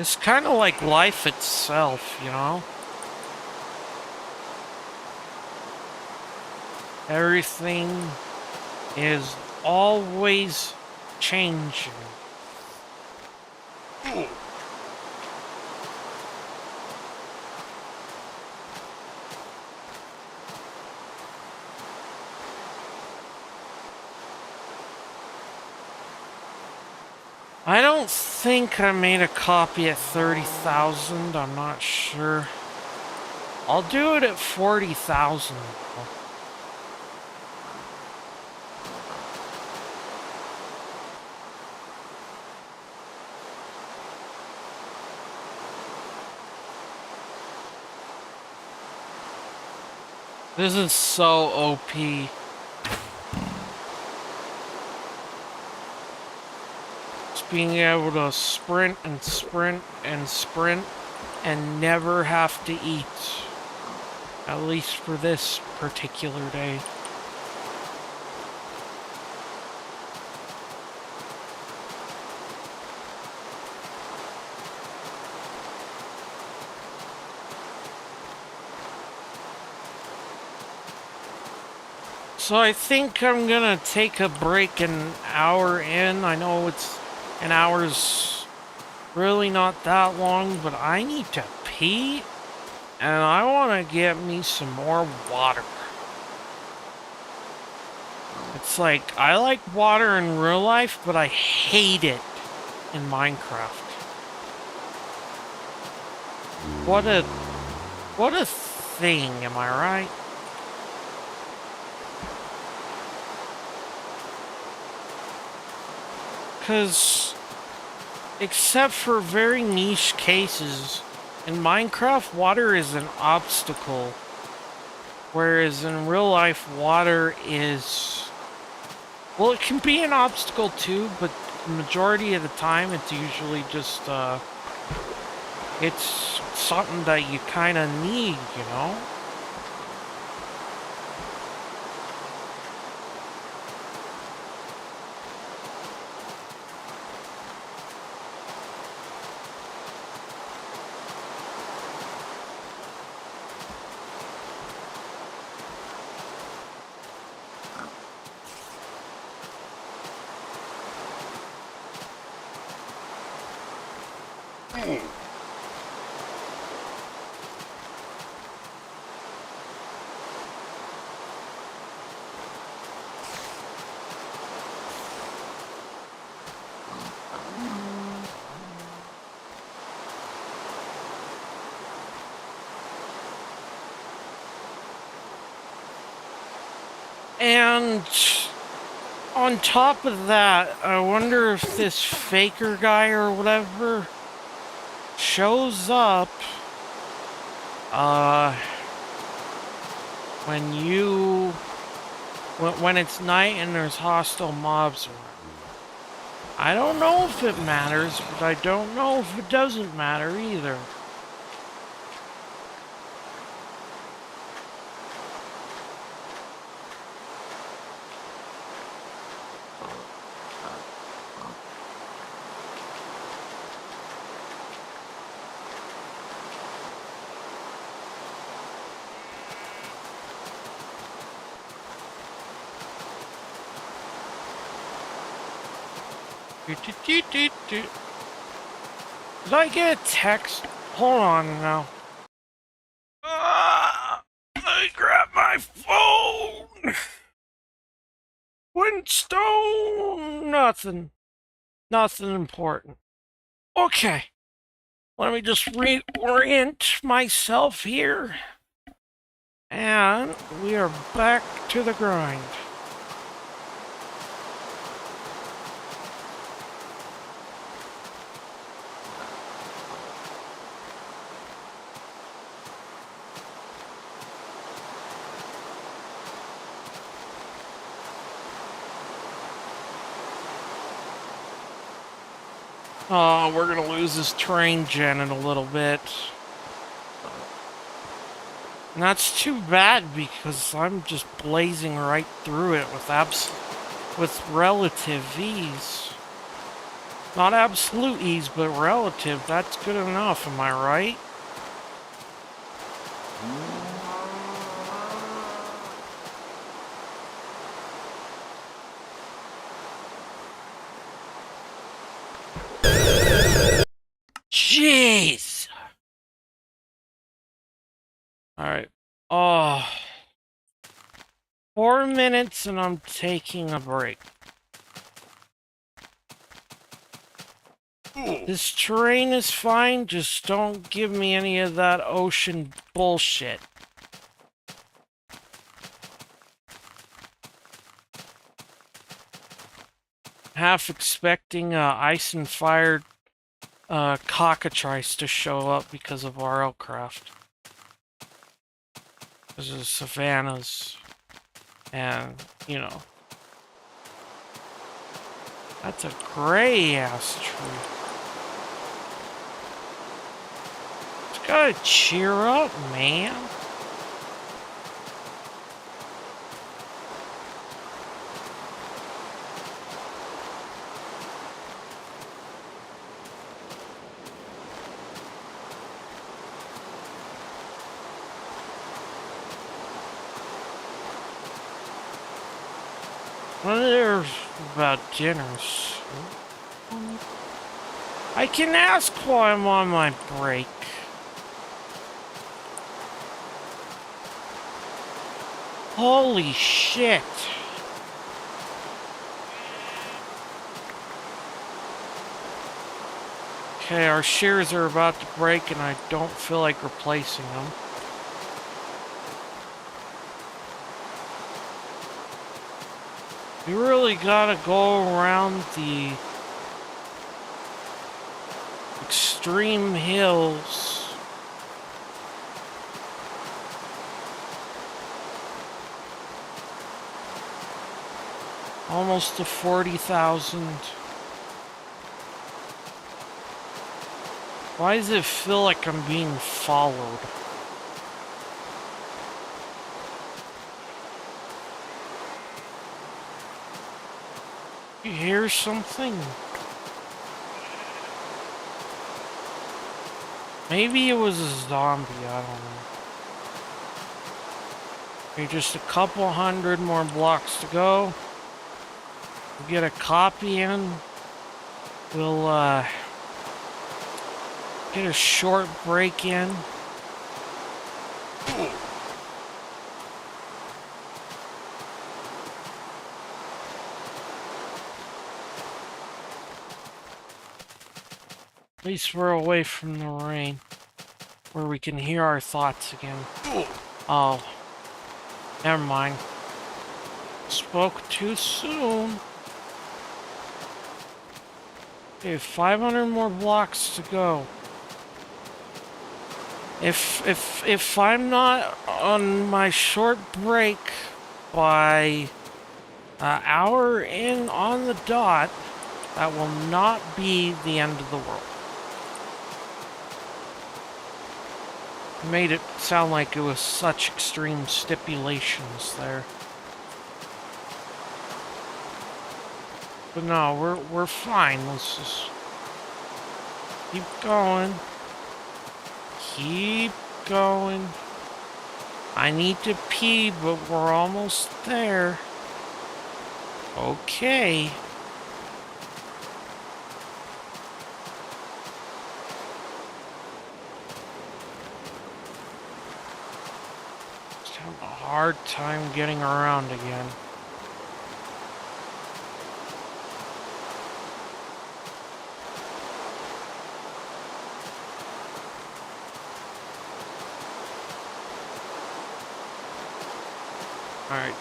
It's kind of like life itself, you know? Everything is always changing. I don't think I made a copy at 30,000, I'm not sure. I'll do it at 40,000. This is so OP. Just being able to sprint and sprint and sprint and never have to eat. At least for this particular day. So I think I'm gonna take a break an hour in. I know it's an hour's really not that long, but I need to pee and I want to get me some more water. It's like, I like water in real life, but I hate it in Minecraft. What a thing, am I right? Because, except for very niche cases, in Minecraft, water is an obstacle. Whereas in real life, water is... Well, it can be an obstacle too, but the majority of the time, it's usually just, it's something that you kind of need, you know? And on top of that, I wonder if this faker guy or whatever shows up when when it's night and there's hostile mobs around. I don't know if it matters, but I don't know if it doesn't matter either. Did I get a text? Hold on now. I grabbed my phone. Windstone. Nothing. Nothing important. Okay. Let me just reorient myself here. And we are back to the grind. Oh, we're gonna lose this train gen in a little bit. And that's too bad because I'm just blazing right through it with relative ease. Not absolute ease, but relative. That's good enough, am I right? Jeez! Alright. Oh. 4 minutes and I'm taking a break. This terrain is fine, just don't give me any of that ocean bullshit. Half expecting ice and fire cockatrice to show up because of RL craft. Because of savannas. And, you know. That's a gray-ass tree. It's gotta cheer up, man. Wonder about dinners. I can ask while I'm on my break. Holy shit. Okay, our shears are about to break and I don't feel like replacing them. We really gotta go around the extreme hills. Almost to 40,000. Why does it feel like I'm being followed? You hear something? Maybe it was a zombie, I don't know. Okay, just a couple hundred more blocks to go. We'll get a copy in. We'll, get a short break in. At least we're away from the rain, where we can hear our thoughts again. Oh, never mind. Spoke too soon. Okay, 500 more blocks to go. If I'm not on my short break by an hour in on the dot, that will not be the end of the world. Made it sound like it was such extreme stipulations there. But no, we're fine. Let's just keep going. Keep going. I need to pee, but we're almost there. Okay. Just having a hard time getting around again. Alright.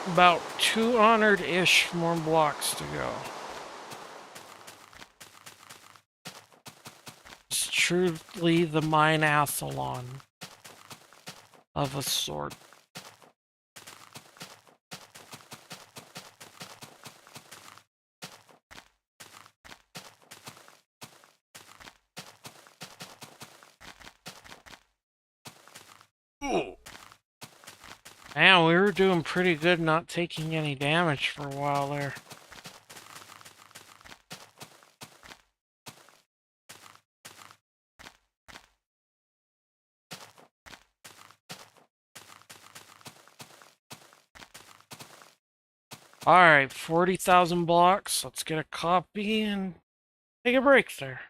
About 200-ish more blocks to go. It's truly the mine-athlon of a sort. Ooh. Man, we were doing pretty good not taking any damage for a while there. Alright, 40,000 blocks. Let's get a copy and take a break there.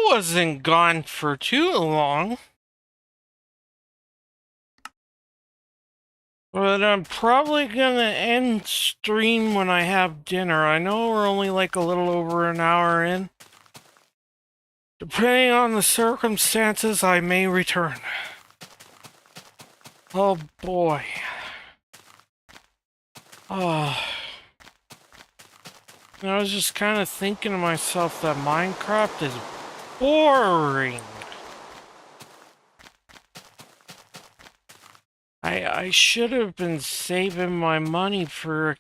I wasn't gone for too long. But I'm probably gonna end stream when I have dinner. I know we're only like a little over an hour in. Depending on the circumstances, I may return. Oh boy. Oh. I was just kind of thinking to myself that Minecraft is boring. I should have been saving my money for...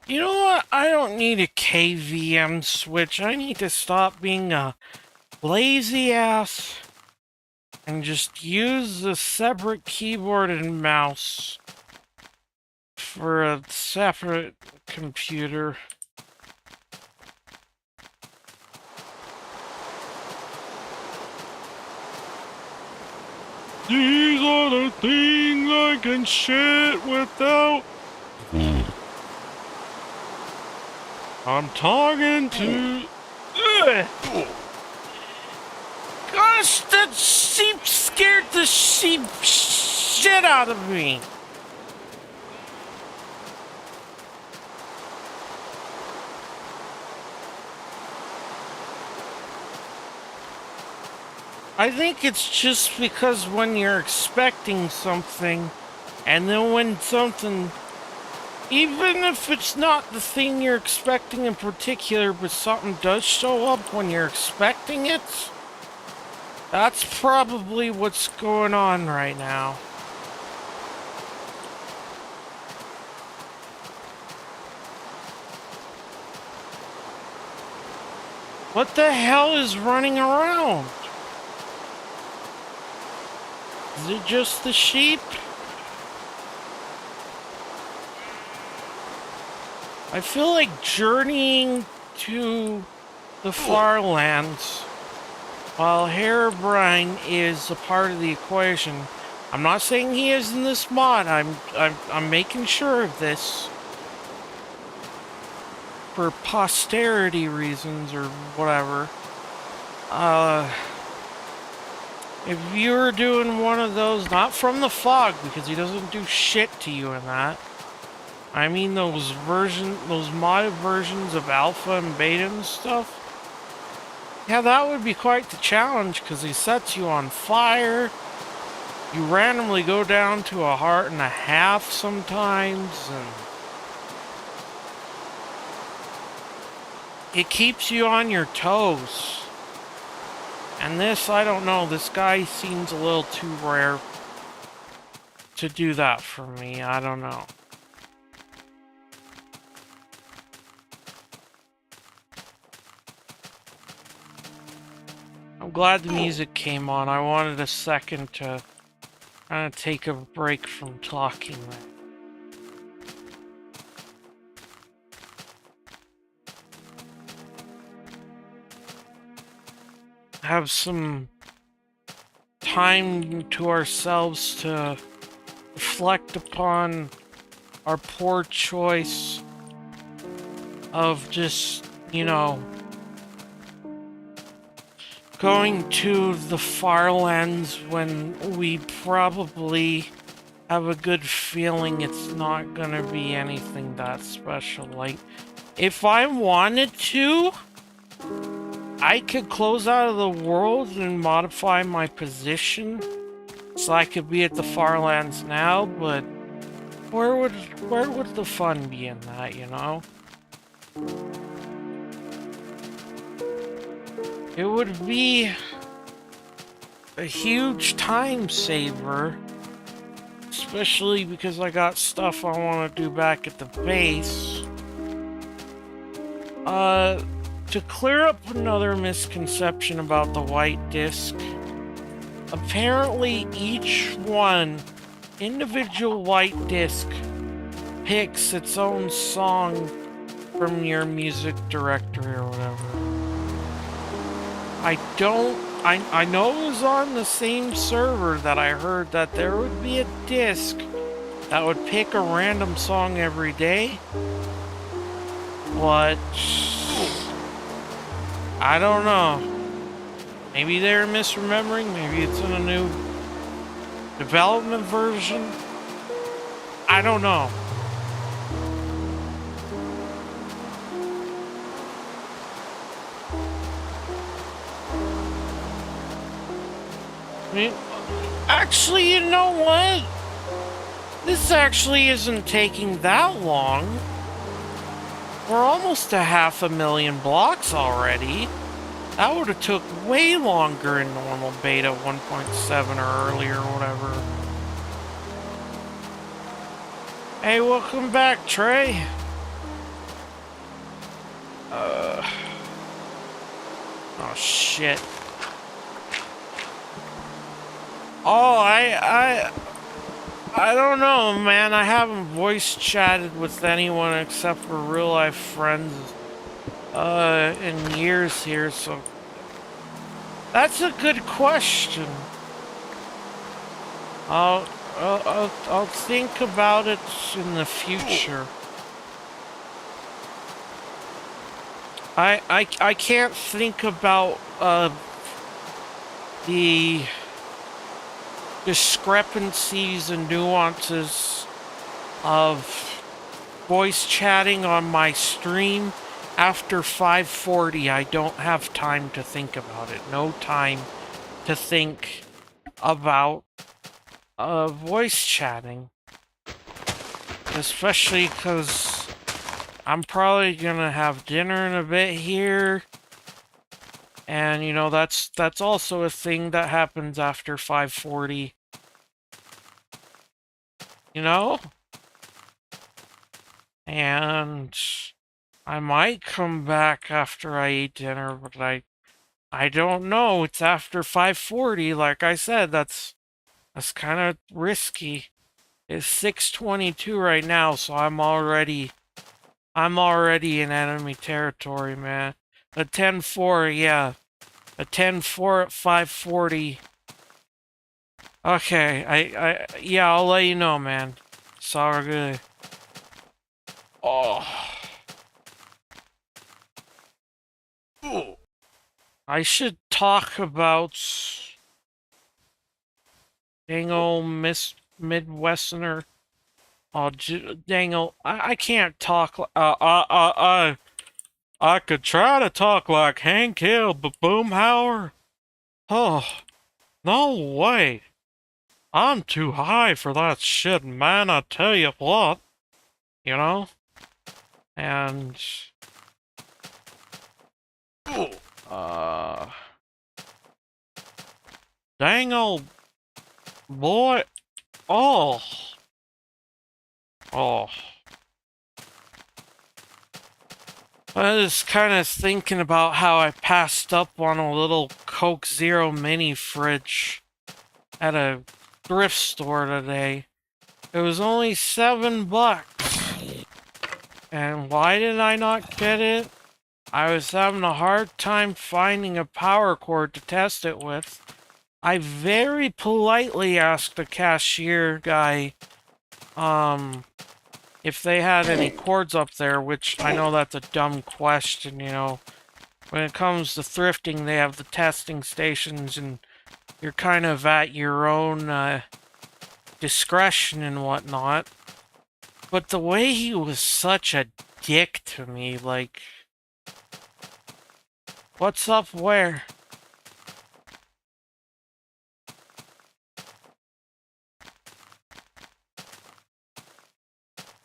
You know what? I don't need a KVM switch. I need to stop being a lazy ass and just use a separate keyboard and mouse for a separate computer. These are the things I can shit without. I'm talking to... Gosh, that sheep scared the sheep shit out of me. I think it's just because when you're expecting something, and then when something, even if it's not the thing you're expecting in particular, but something does show up when you're expecting it, that's probably what's going on right now. What the hell is running around? Is it just the sheep? I feel like journeying to the far lands while Herobrine is a part of the equation. I'm not saying he is in this mod. I'm making sure of this for posterity reasons or whatever. If you're doing one of those, not from the fog, because he doesn't do shit to you in that. I mean those modded versions of alpha and beta and stuff. Yeah, that would be quite the challenge, because he sets you on fire. You randomly go down to 1.5 hearts sometimes, and it keeps you on your toes. And this, I don't know, this guy seems a little too rare to do that for me. I don't know. I'm glad the music came on. I wanted a second to kind of take a break from talking there. Have some time to ourselves to reflect upon our poor choice of just, you know, going to the far lands when we probably have a good feeling it's not gonna be anything that special. Like, if I wanted to, I could close out of the world and modify my position so I could be at the far lands now, but where would the fun be in that, you know? It would be a huge time saver, especially because I got stuff I want to do back at the base. To clear up another misconception about the white disc, apparently each individual white disc picks its own song from your music directory or whatever. I know it was on the same server that I heard that there would be a disc that would pick a random song every day, but I don't know. Maybe they're misremembering. Maybe it's in a new development version. I don't know. I mean, actually, you know what? This actually isn't taking that long. We're almost to 500,000 blocks already. That would have took way longer in normal beta 1.7 or earlier or whatever. Hey, welcome back, Trey. Oh shit. Oh, I don't know, man. I haven't voice chatted with anyone except for real life friends in years here, so that's a good question. I'll think about it in the future. I can't think about the discrepancies and nuances of voice chatting on my stream after 5:40. I don't have time to think about it. No time to think about voice chatting, especially because I'm probably gonna have dinner in a bit here. And, you know, that's also a thing that happens after 5:40. You know? And I might come back after I eat dinner, but I don't know. It's after 5:40. Like I said, that's kind of risky. It's 6:22 right now, so I'm already in enemy territory, man. A 10-4, yeah. A 10-4 at 5:40. Okay, yeah, I'll let you know, man. It's all good. Oh. Ooh. I should talk about dang old Midwesterner. Oh, dang old, I can't talk. I could try to talk like Hank Hill, but Boomhauer? Oh, no way. I'm too high for that shit, man, I tell you what. You know? And... Dang old... boy... Oh... Oh... I was kind of thinking about how I passed up on a little Coke Zero mini fridge at a thrift store today. It was only $7. And why did I not get it? I was having a hard time finding a power cord to test it with. I very politely asked the cashier guy, if they had any cords up there, which I know that's a dumb question, you know. When it comes to thrifting, they have the testing stations, and you're kind of at your own, discretion and whatnot. But the way he was such a dick to me, like... What's up where?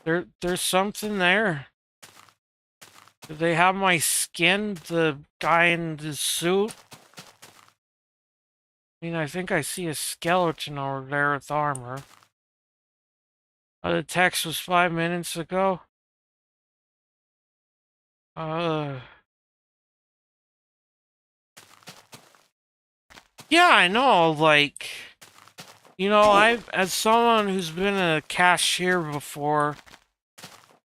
There's something there. Do they have my skin? The guy in the suit? I mean, I think I see a skeleton over there with armor. The text was 5 minutes ago. Yeah, I know, like... You know, as someone who's been a cashier before,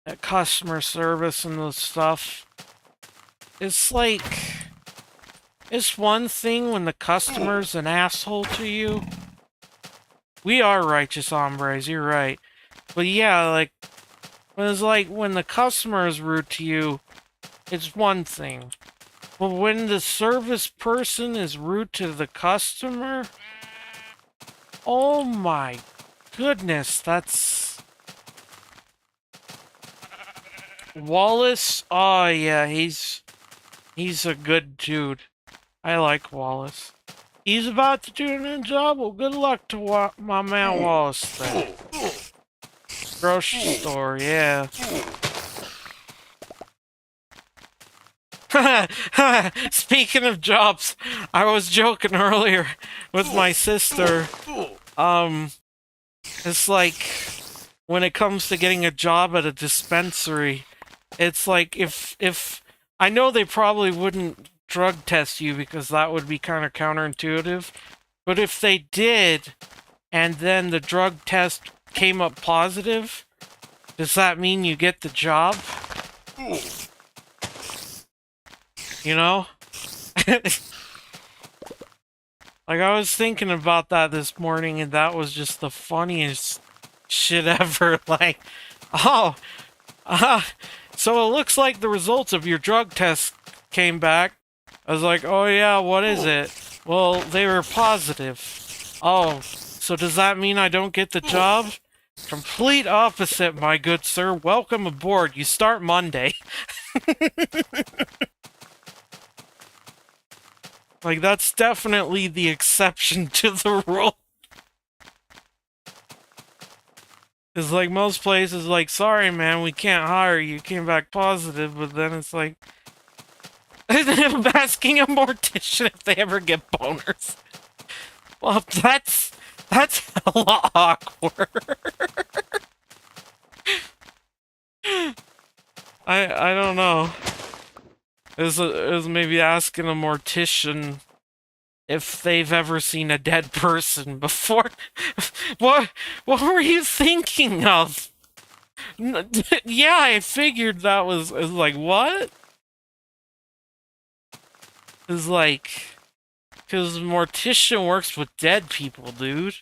at customer service and the stuff, it's like... It's one thing when the customer's an asshole to you. We are righteous hombres, you're right. But yeah, like, when the customer is rude to you, it's one thing. But when the service person is rude to the customer, oh my goodness, that's... Wallace? Oh yeah, he's a good dude. I like Wallace. He's about to do a new job? Well, good luck to my man Wallace then. Grocery store, yeah. Speaking of jobs, I was joking earlier with my sister. It's like, when it comes to getting a job at a dispensary, it's like if I know they probably wouldn't drug test you because that would be kind of counterintuitive, but if they did, and then the drug test came up positive, does that mean you get the job? You know? Like, I was thinking about that this morning, and that was just the funniest shit ever. Like, oh, so it looks like the results of your drug test came back. I was like, oh yeah, what is it? Well, they were positive. Oh, so does that mean I don't get the job? Complete opposite, my good sir. Welcome aboard. You start Monday. Like, that's definitely the exception to the rule. It's like most places, like, sorry, man, we can't hire you. You came back positive, but then it's like... I'm asking a mortician if they ever get boners. Well, that's hella awkward. I don't know. It was maybe asking a mortician if they've ever seen a dead person before. What were you thinking of? Yeah, I figured that was like, what? It's like, because mortician works with dead people, dude.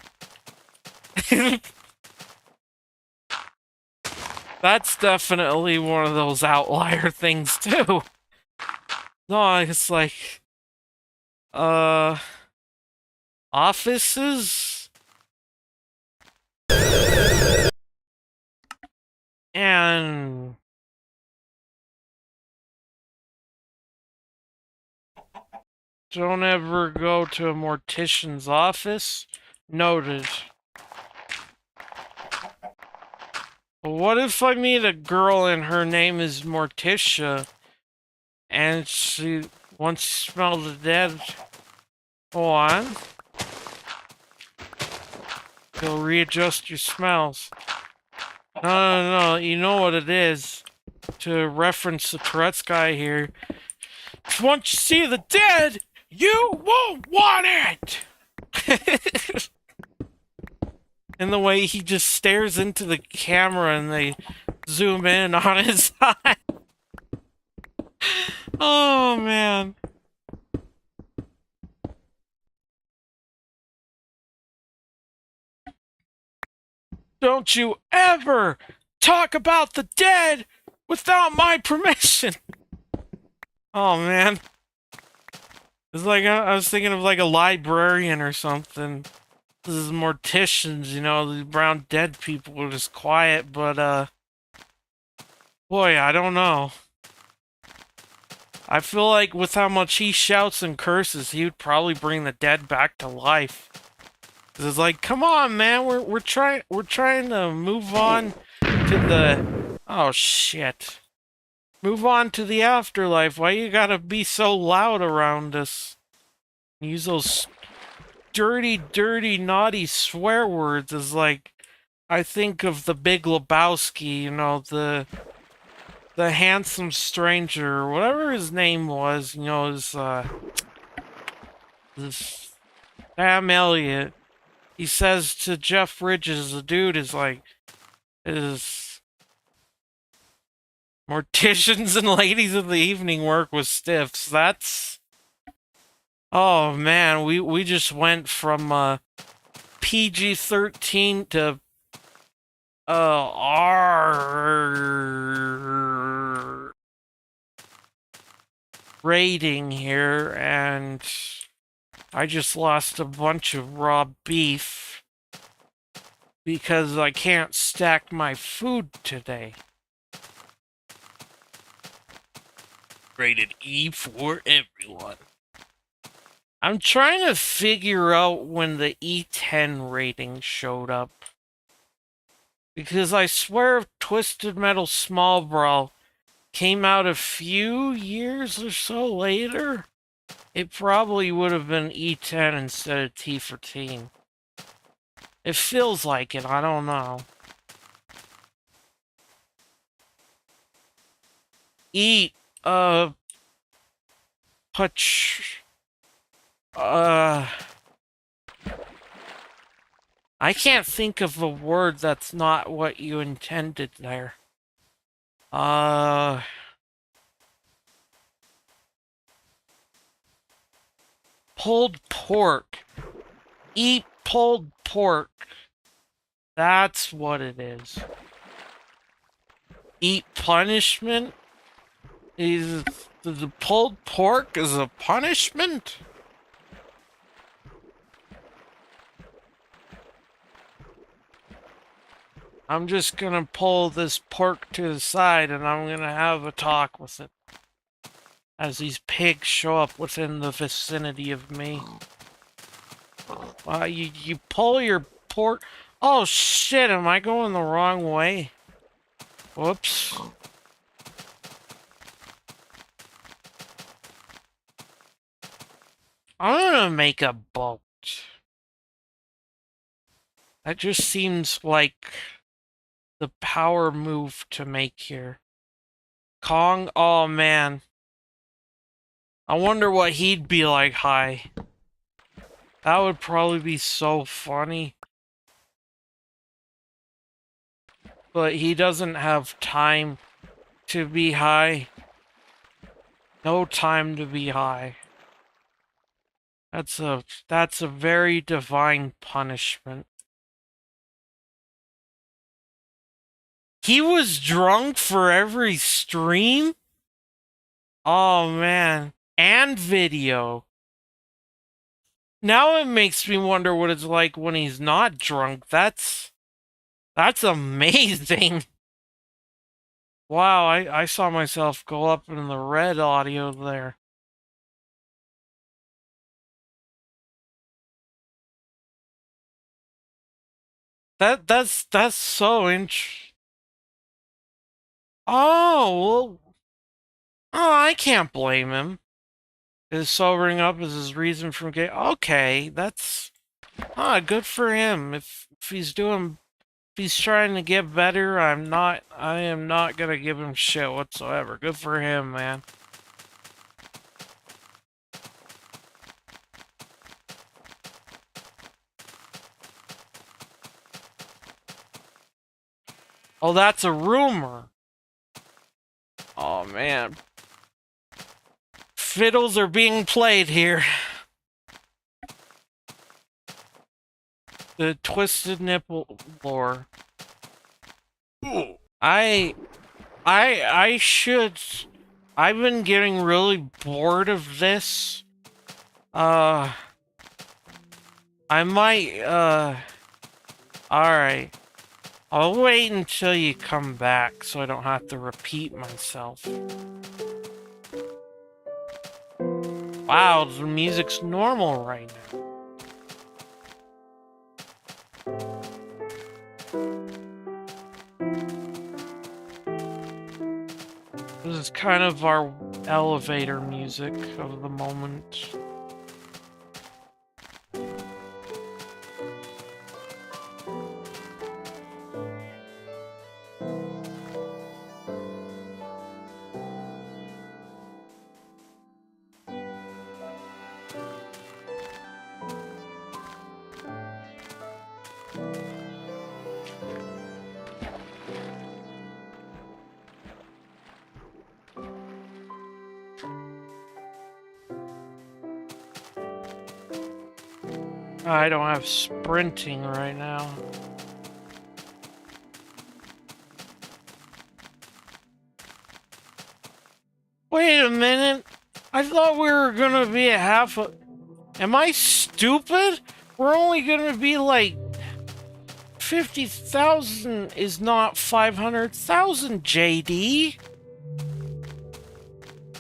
That's definitely one of those outlier things, too. No, it's like, offices? And... don't ever go to a mortician's office? Noted. But what if I meet a girl and her name is Morticia, and she once you smell the dead... Go on. You'll readjust your smells. No, you know what it is. To reference the Tourette's guy here. Once you see the dead, you won't want it! And the way he just stares into the camera and they zoom in on his eye. Oh, man. Don't you ever talk about the dead without my permission! Oh, man. It's like, I was thinking of like a librarian or something. This is morticians, you know, the brown dead people are just quiet, but, boy, I don't know. I feel like with how much he shouts and curses, he would probably bring the dead back to life. 'Cause it's like, come on, man, we're trying to move on to the... Oh, shit. Move on to the afterlife. Why you gotta be so loud around us? Use those dirty, dirty, naughty swear words as like... I think of the Big Lebowski, you know, the handsome stranger, or whatever his name was, you know, his, this Sam Elliott. He says to Jeff Bridges, the dude is like, is morticians and ladies of the evening work with stiffs. That's... Oh man, we just went from PG-13 to R raiding here, and I just lost a bunch of raw beef because I can't stack my food today. Rated E for everyone. I'm trying to figure out when the E10 rating showed up. Because I swear if Twisted Metal Small Brawl came out a few years or so later, it probably would have been E10 instead of T for Teen. It feels like it, I don't know. Eat, Putch, I can't think of a word that's not what you intended there. Pulled pork. Eat pulled pork. That's what it is. Eat punishment? Is the pulled pork is a punishment? I'm just gonna pull this pork to the side and I'm gonna have a talk with it. As these pigs show up within the vicinity of me. You pull your pork. Oh shit, am I going the wrong way? Whoops. I'm gonna make a boat. That just seems like the power move to make here. Kong? Oh man. I wonder what he'd be like high. That would probably be so funny. But he doesn't have time to be high. No time to be high. That's a very divine punishment. He was drunk for every stream? Oh man. And video. Now it makes me wonder what it's like when he's not drunk. That's amazing. Wow, I saw myself go up in the red audio there. That's so Oh, well, oh, I can't blame him. His sobering up is his reason for getting. Okay, that's good for him. If he's trying to get better, I am not gonna give him shit whatsoever. Good for him, man. Oh, that's a rumor. Oh man. Fiddles are being played here. The twisted nipple lore. I should. I've been getting really bored of this. I might, alright. I'll wait until you come back so I don't have to repeat myself. Wow, the music's normal right now. This is kind of our elevator music of the moment. I don't have sprinting right now. Wait a minute. I thought we were gonna be at half a... Am I stupid? We're only gonna be like... 50,000 is not 500,000, JD.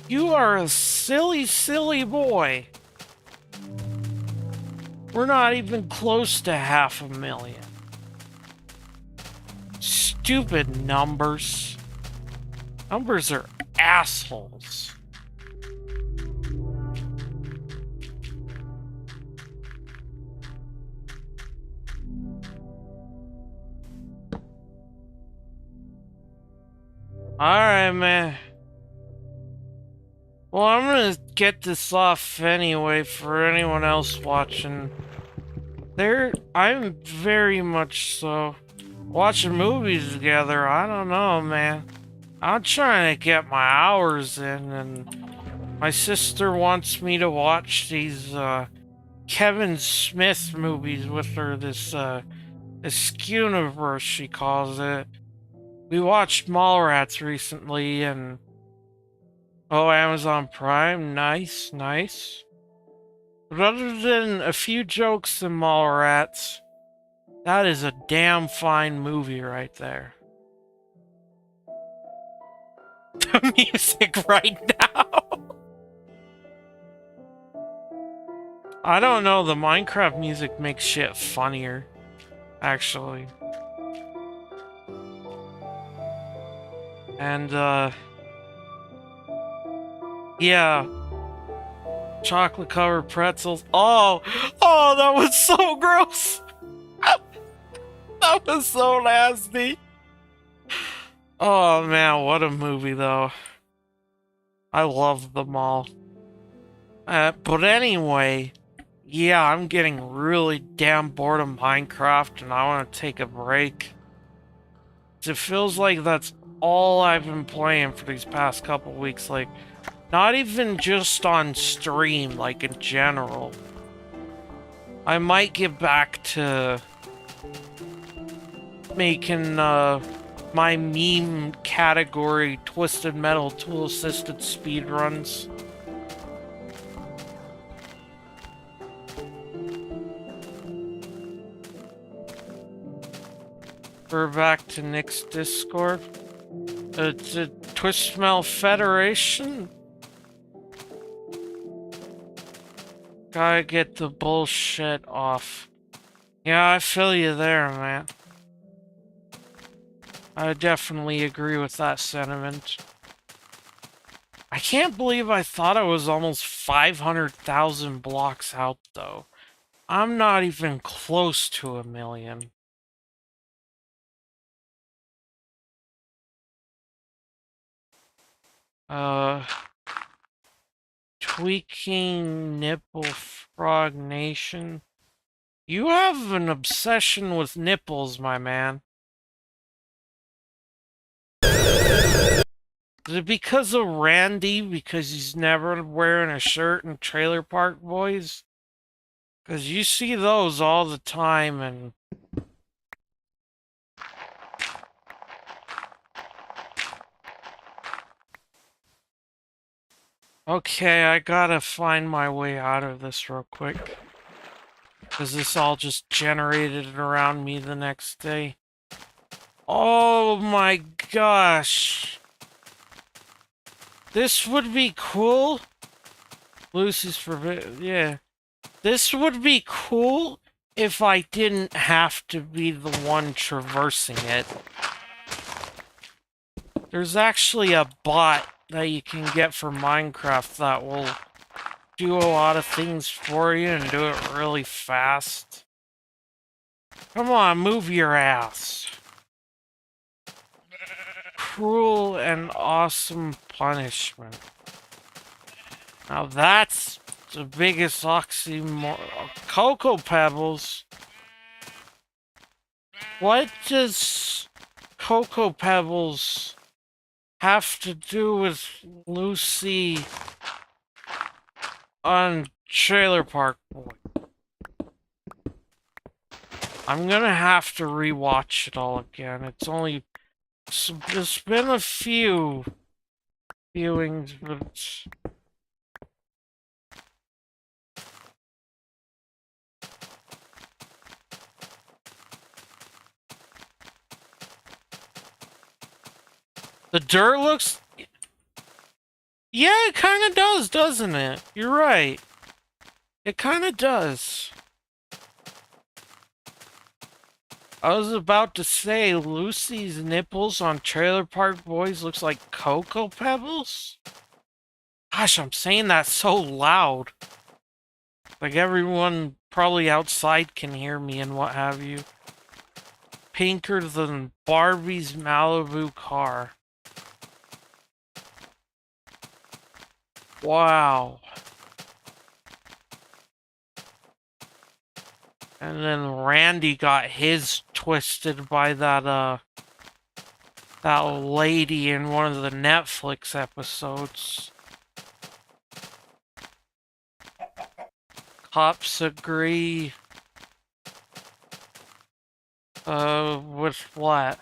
You are a silly, silly boy. We're not even close to 500,000. Stupid numbers. Numbers are assholes. Alright, man. Well, I'm gonna get this off anyway for anyone else watching. I'm very much so. Watching movies together, I don't know, man. I'm trying to get my hours in, and my sister wants me to watch these, Kevin Smith movies with her, this Skuniverse, she calls it. We watched Mallrats recently, and... Oh, Amazon Prime, nice, nice. But other than a few jokes in Mallrats, that is a damn fine movie right there. The music right now. I don't know, the Minecraft music makes shit funnier, actually. And, yeah. Chocolate covered pretzels. Oh, that was so gross. That was so nasty. Oh man, what a movie though. I love them all. But anyway, yeah, I'm getting really damn bored of Minecraft and I want to take a break. It feels like that's all I've been playing for these past couple weeks, like, not even just on stream, like in general. I might get back to making, my meme category Twisted Metal tool assisted speedruns. We're back to Nick's Discord. It's a Twist Metal Federation. Gotta get the bullshit off. Yeah, I feel you there, man. I definitely agree with that sentiment. I can't believe I thought I was almost 500,000 blocks out, though. I'm not even close to 1,000,000. Tweaking Nipple Frog Nation. You have an obsession with nipples, my man. Is it because of Randy? Because he's never wearing a shirt in Trailer Park Boys? Because you see those all the time and... Okay, I gotta find my way out of this real quick. Because this all just generated around me the next day. Oh my gosh. This would be cool. Lucy's forbid. Yeah. This would be cool if I didn't have to be the one traversing it. There's actually a bot that you can get for Minecraft that will do a lot of things for you and do it really fast. Come on, move your ass. Cruel and awesome punishment. Now that's the biggest oxymoron. Cocoa Pebbles? What does Cocoa Pebbles have to do with Lucy on Trailer Park Boy? I'm gonna have to rewatch it all again. There's been a few viewings, but The dirt looks... Yeah, it kind of does, doesn't it? You're right. It kind of does. I was about to say, Lucy's nipples on Trailer Park Boys looks like Cocoa Pebbles? Gosh, I'm saying that so loud. Like everyone probably outside can hear me and what have you. Pinker than Barbie's Malibu car. Wow. And then Randy got his twisted by that lady in one of the Netflix episodes. Cops agree. With what?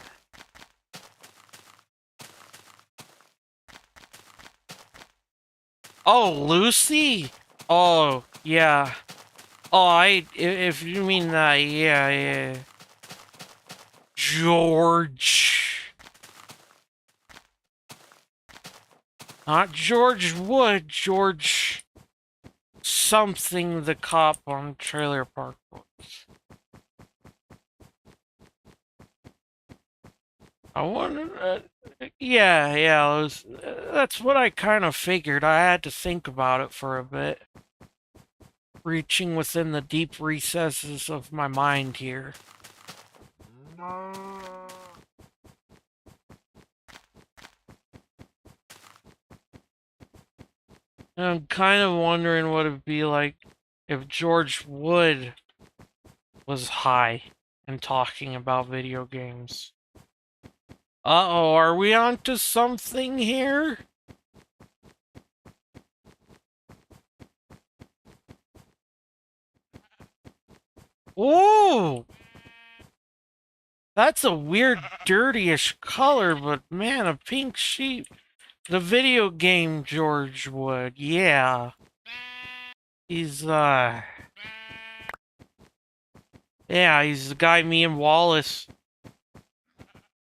Oh, Lucy? Oh, yeah. Oh, if you mean that, yeah, yeah. George. Not George Wood, George something the cop on Trailer Park Boys. I wonder, yeah, that's what I kind of figured. I had to think about it for a bit. Reaching within the deep recesses of my mind here. And I'm kind of wondering what it'd be like if George Wood was high and talking about video games. Uh-oh, are we onto something here? Ooh! That's a weird, dirtyish color, but man, a pink sheep. The video game George Wood, yeah. He's yeah, he's the guy me and Wallace.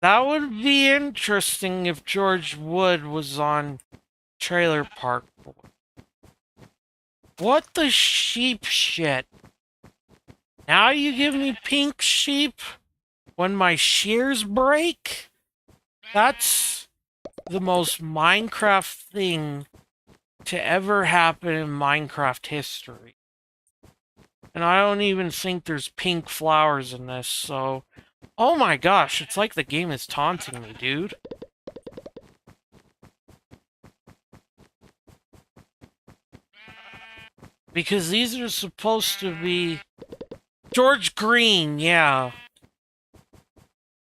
That would be interesting if George Wood was on Trailer Park. What the sheep shit? Now you give me pink sheep when my shears break? That's the most Minecraft thing to ever happen in Minecraft history. And I don't even think there's pink flowers in this, so... Oh my gosh, it's like the game is taunting me, dude. Because these are supposed to be... George Green, yeah.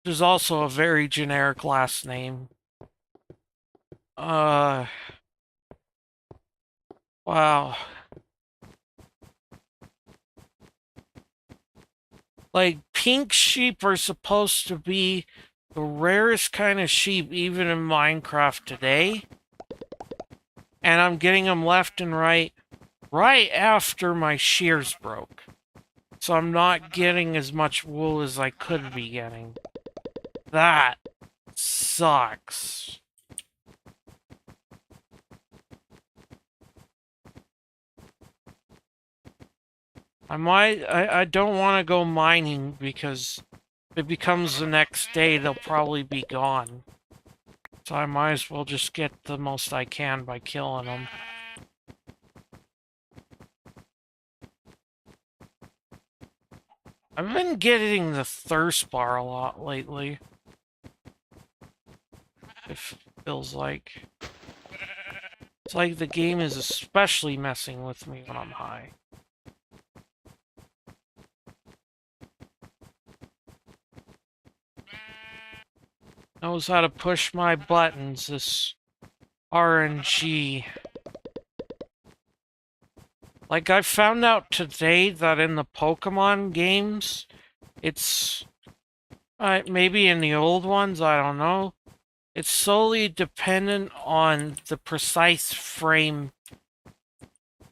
There's also a very generic last name. Wow. Like, pink sheep are supposed to be the rarest kind of sheep, even in Minecraft today. And I'm getting them left and right after my shears broke. So I'm not getting as much wool as I could be getting. That sucks. I don't want to go mining because if it becomes the next day, they'll probably be gone. So I might as well just get the most I can by killing them. I've been getting the thirst bar a lot lately. It feels like. It's like the game is especially messing with me when I'm high. Knows how to push my buttons, this RNG. Like, I found out today that in the Pokemon games, it's... maybe in the old ones, I don't know. It's solely dependent on the precise frame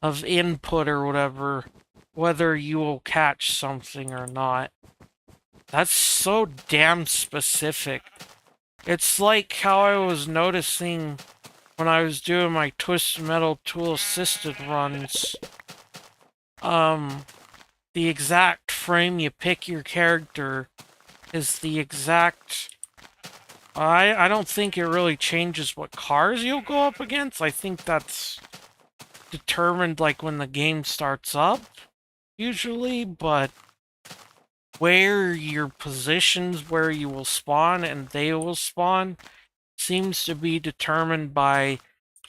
of input or whatever, whether you will catch something or not. That's so damn specific. It's like how I was noticing when I was doing my Twisted Metal tool assisted runs. The exact frame you pick your character is the exact... I don't think it really changes what cars you'll go up against. I think that's determined like when the game starts up, usually, but where your positions, where you will spawn and they will spawn, seems to be determined by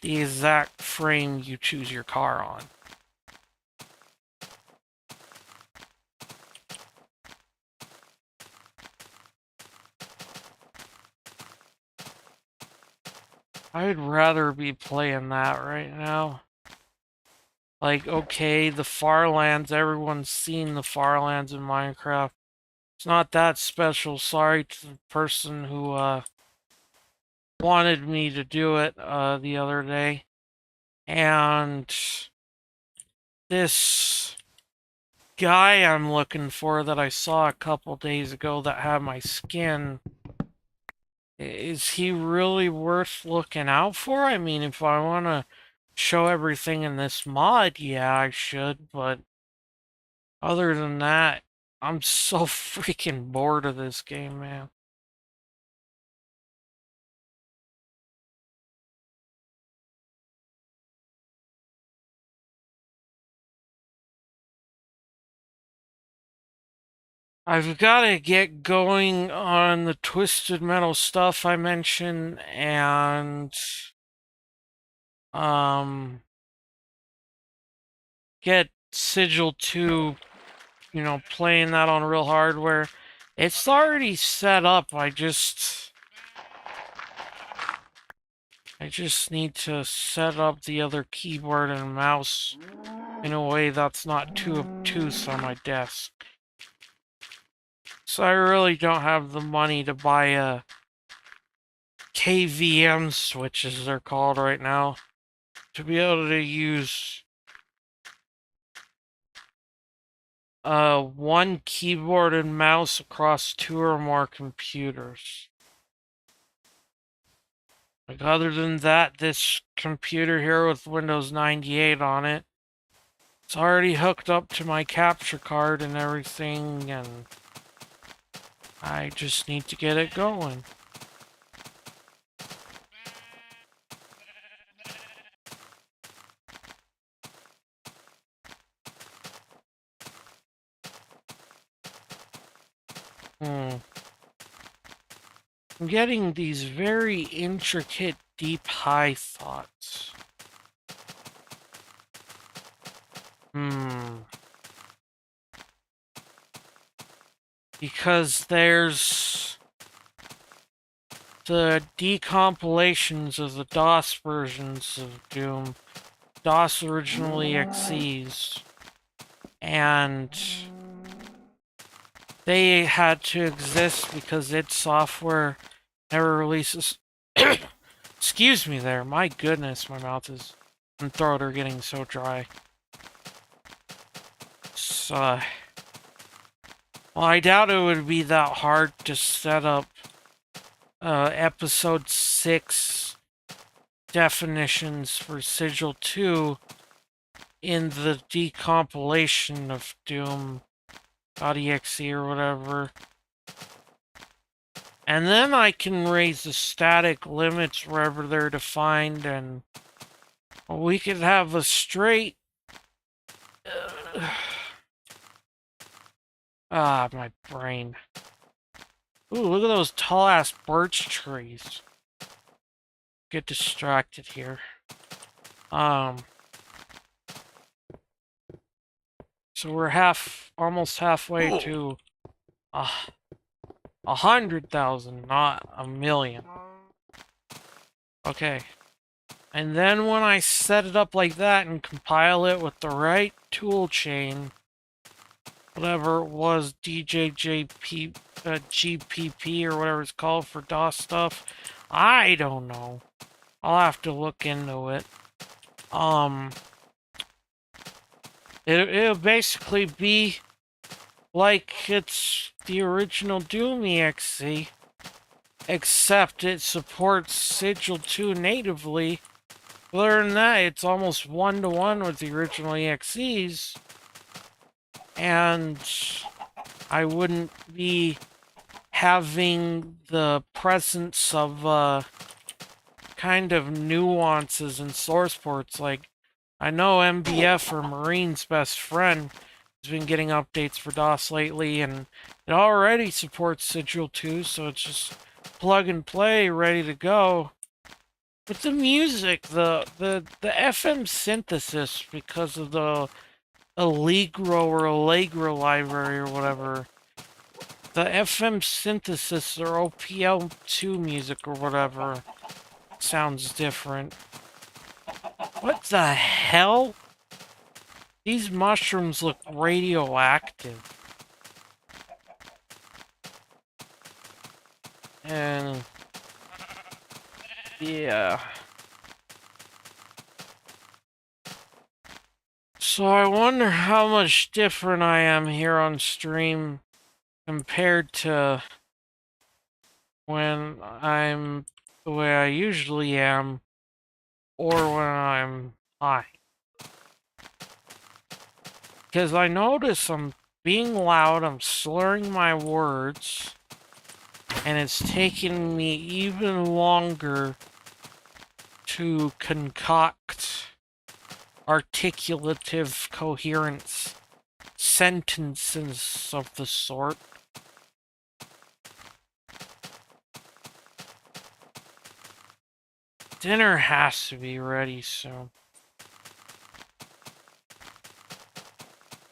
the exact frame you choose your car on. I'd rather be playing that right now. Like, okay, the Farlands, everyone's seen the Farlands in Minecraft. It's not that special. Sorry to the person who wanted me to do it the other day. And this guy I'm looking for that I saw a couple days ago that had my skin, is he really worth looking out for? I mean, if I want to show everything in this mod, yeah, I should, but other than that, I'm so freaking bored of this game, man. I've got to get going on the Twisted Metal stuff I mentioned, and um get Sigil 2, you know, playing that on real hardware. It's already set up. I just need to set up the other keyboard and mouse in a way that's not too obtuse on my desk. So I really don't have the money to buy a KVM switch, as they're called right now, to be able to use one keyboard and mouse across 2 or more computers. Like, other than that, this computer here with Windows 98 on it, it's already hooked up to my capture card and everything, and I just need to get it going. I'm getting these very intricate, deep, high thoughts. Because there's the decompilations of the DOS versions of Doom, DOS originally XEs, and they had to exist because id Software never releases... Excuse me there, my goodness, my mouth and throat are getting so dry. So, well, I doubt it would be that hard to set up episode 6 definitions for Sigil 2 in the decompilation of Doom.exe or whatever. And then I can raise the static limits wherever they're defined, and we could have a straight... my brain. Ooh, look at those tall-ass birch trees. Get distracted here. So we're almost halfway to 100,000, not a million. Okay. And then when I set it up like that and compile it with the right tool chain, whatever it was, GPP or whatever it's called for DOS stuff, I don't know. I'll have to look into it. It'll basically be like it's the original Doom EXE, except it supports Sigil 2 natively. Other than that, it's almost one-to-one with the original EXEs, and I wouldn't be having the presence of kind of nuances in source ports. Like, I know MBF, or Marine's best friend, has been getting updates for DOS lately, and it already supports Sigil 2, so it's just plug and play, ready to go. But the music, the FM synthesis, because of the Allegro library or whatever, the FM synthesis or OPL2 music or whatever sounds different. What the hell? These mushrooms look radioactive. And yeah. So I wonder how much different I am here on stream compared to when I'm the way I usually am, or when I'm high. Because I notice I'm being loud, I'm slurring my words, and it's taking me even longer to concoct articulative coherence sentences of the sort. Dinner has to be ready soon.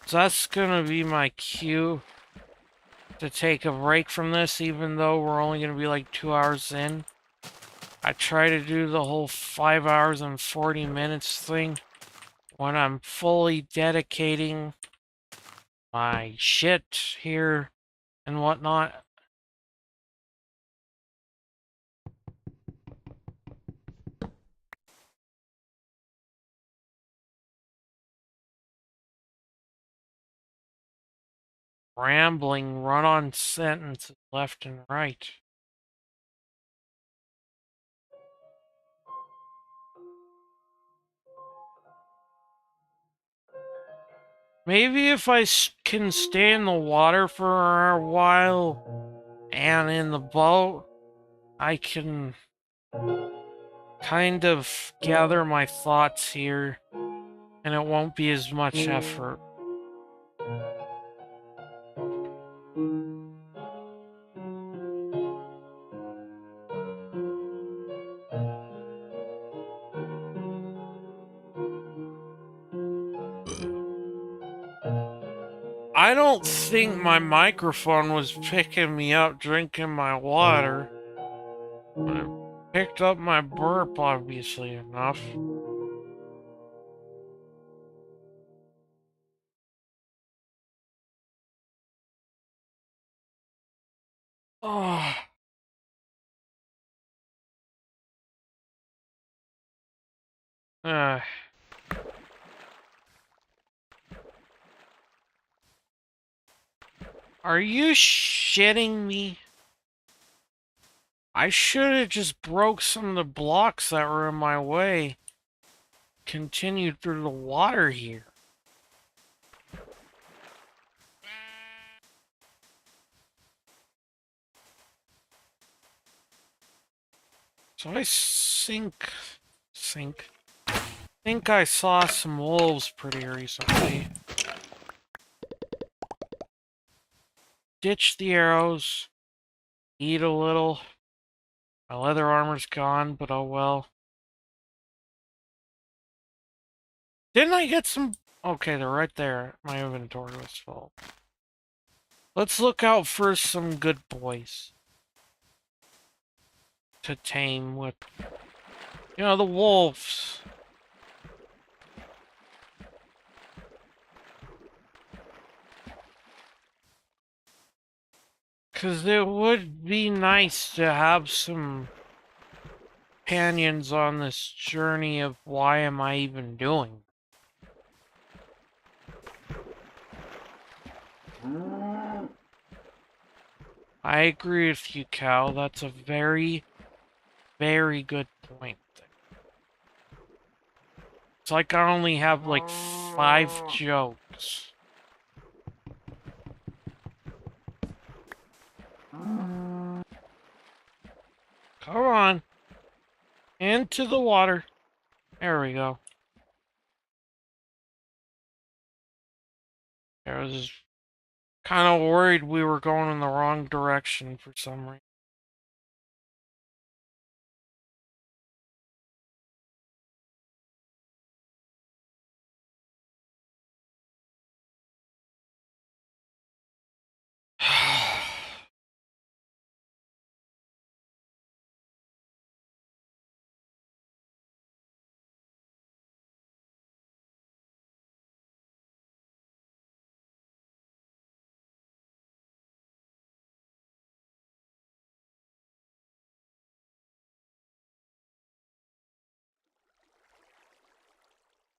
So that's gonna be my cue to take a break from this, even though we're only gonna be like 2 hours in. I try to do the whole 5 hours and 40 minutes thing when I'm fully dedicating my shit here and whatnot. Rambling run-on sentences left and right. Maybe if I can stay in the water for a while and in the boat, I can kind of gather my thoughts here, and it won't be as much effort. I don't think my microphone was picking me up drinking my water. But it picked up my burp, obviously enough. Oh. Are you shitting me? I should have just broke some of the blocks that were in my way. Continued through the water here. So I think I saw some wolves pretty recently. Ditch the arrows. Eat a little. My leather armor's gone, but oh well. Didn't I get some? Okay, they're right there. My inventory was full. Let's look out for some good boys to tame with, the wolves. Because it would be nice to have some companions on this journey of why am I even doing. I agree with you, Cal. That's a very, very good point. It's like I only have like 5 jokes. Come on. Into the water. There we go. I was kind of worried we were going in the wrong direction for some reason.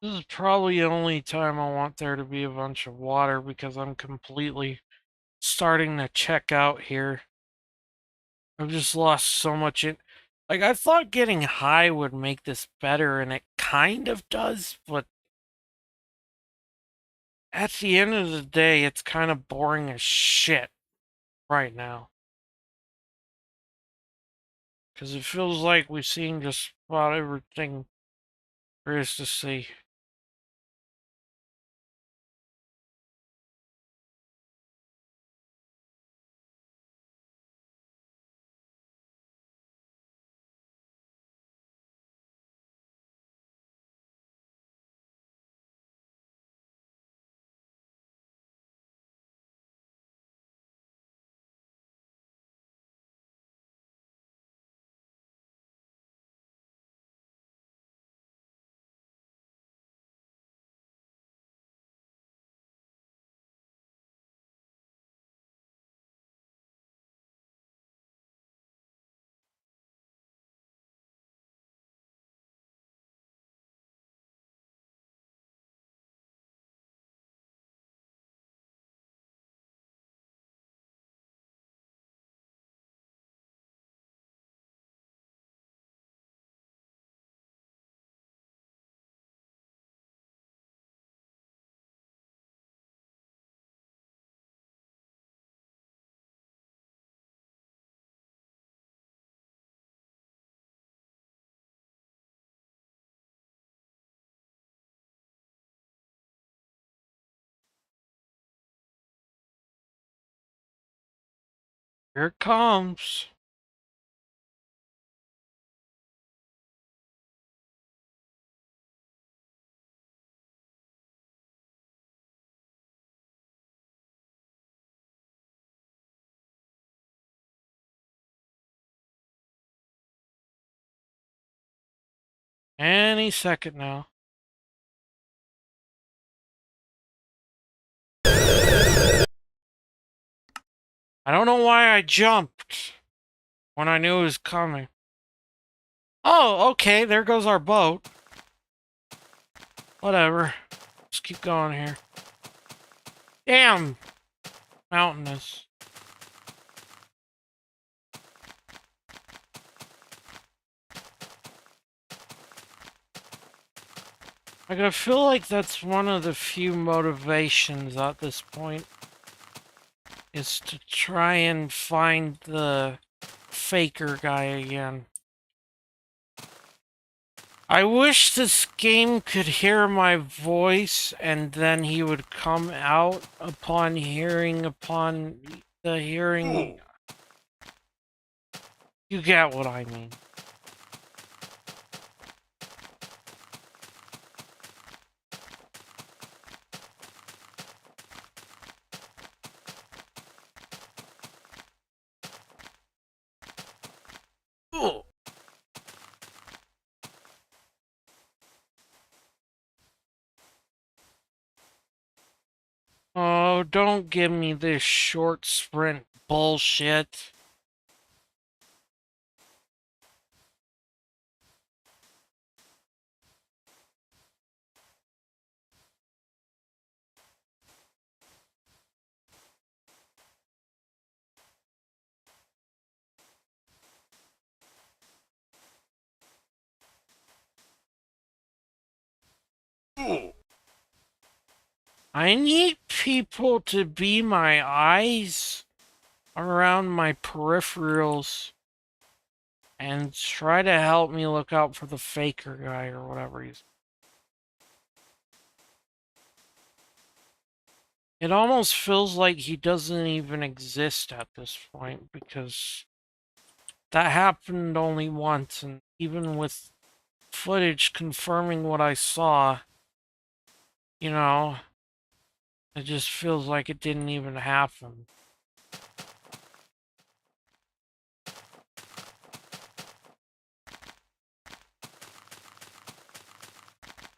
This is probably the only time I want there to be a bunch of water because I'm completely starting to check out here. I've just lost so much in. Like, I thought getting high would make this better, and it kind of does, but at the end of the day, it's kind of boring as shit right now. Because it feels like we've seen just about everything there is to see. Here it comes. Any second now. I don't know why I jumped when I knew it was coming. Oh, okay, there goes our boat. Whatever. Let's keep going here. Damn! Mountainous. Like, I feel like that's one of the few motivations at this point, is to try and find the faker guy again. I wish this game could hear my voice and then he would come out upon the hearing. You get what I mean. Ugh. Oh, don't give me this short sprint bullshit. I need people to be my eyes around my peripherals and try to help me look out for the faker guy or whatever he's. It almost feels like he doesn't even exist at this point because that happened only once, and even with footage confirming what I saw, you know, it just feels like it didn't even happen.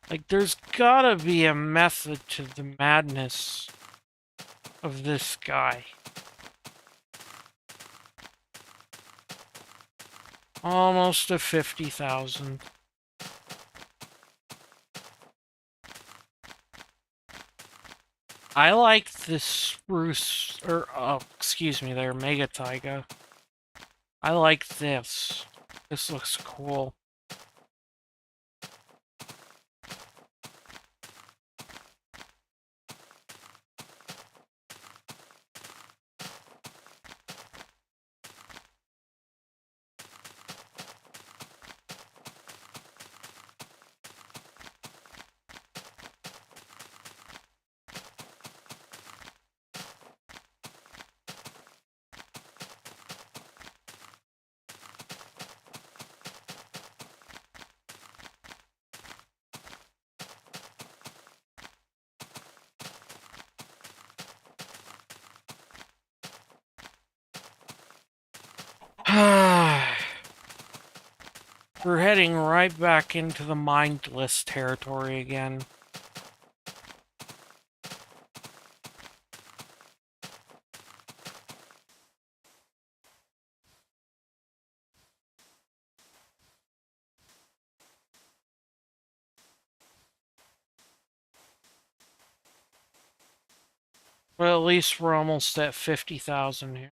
Like, there's gotta be a method to the madness of this guy. Almost to 50,000. I like this spruce, or, excuse me there, Mega Taiga. I like this. This looks cool. We're heading right back into the mindless territory again. Well, at least we're almost at 50,000 here.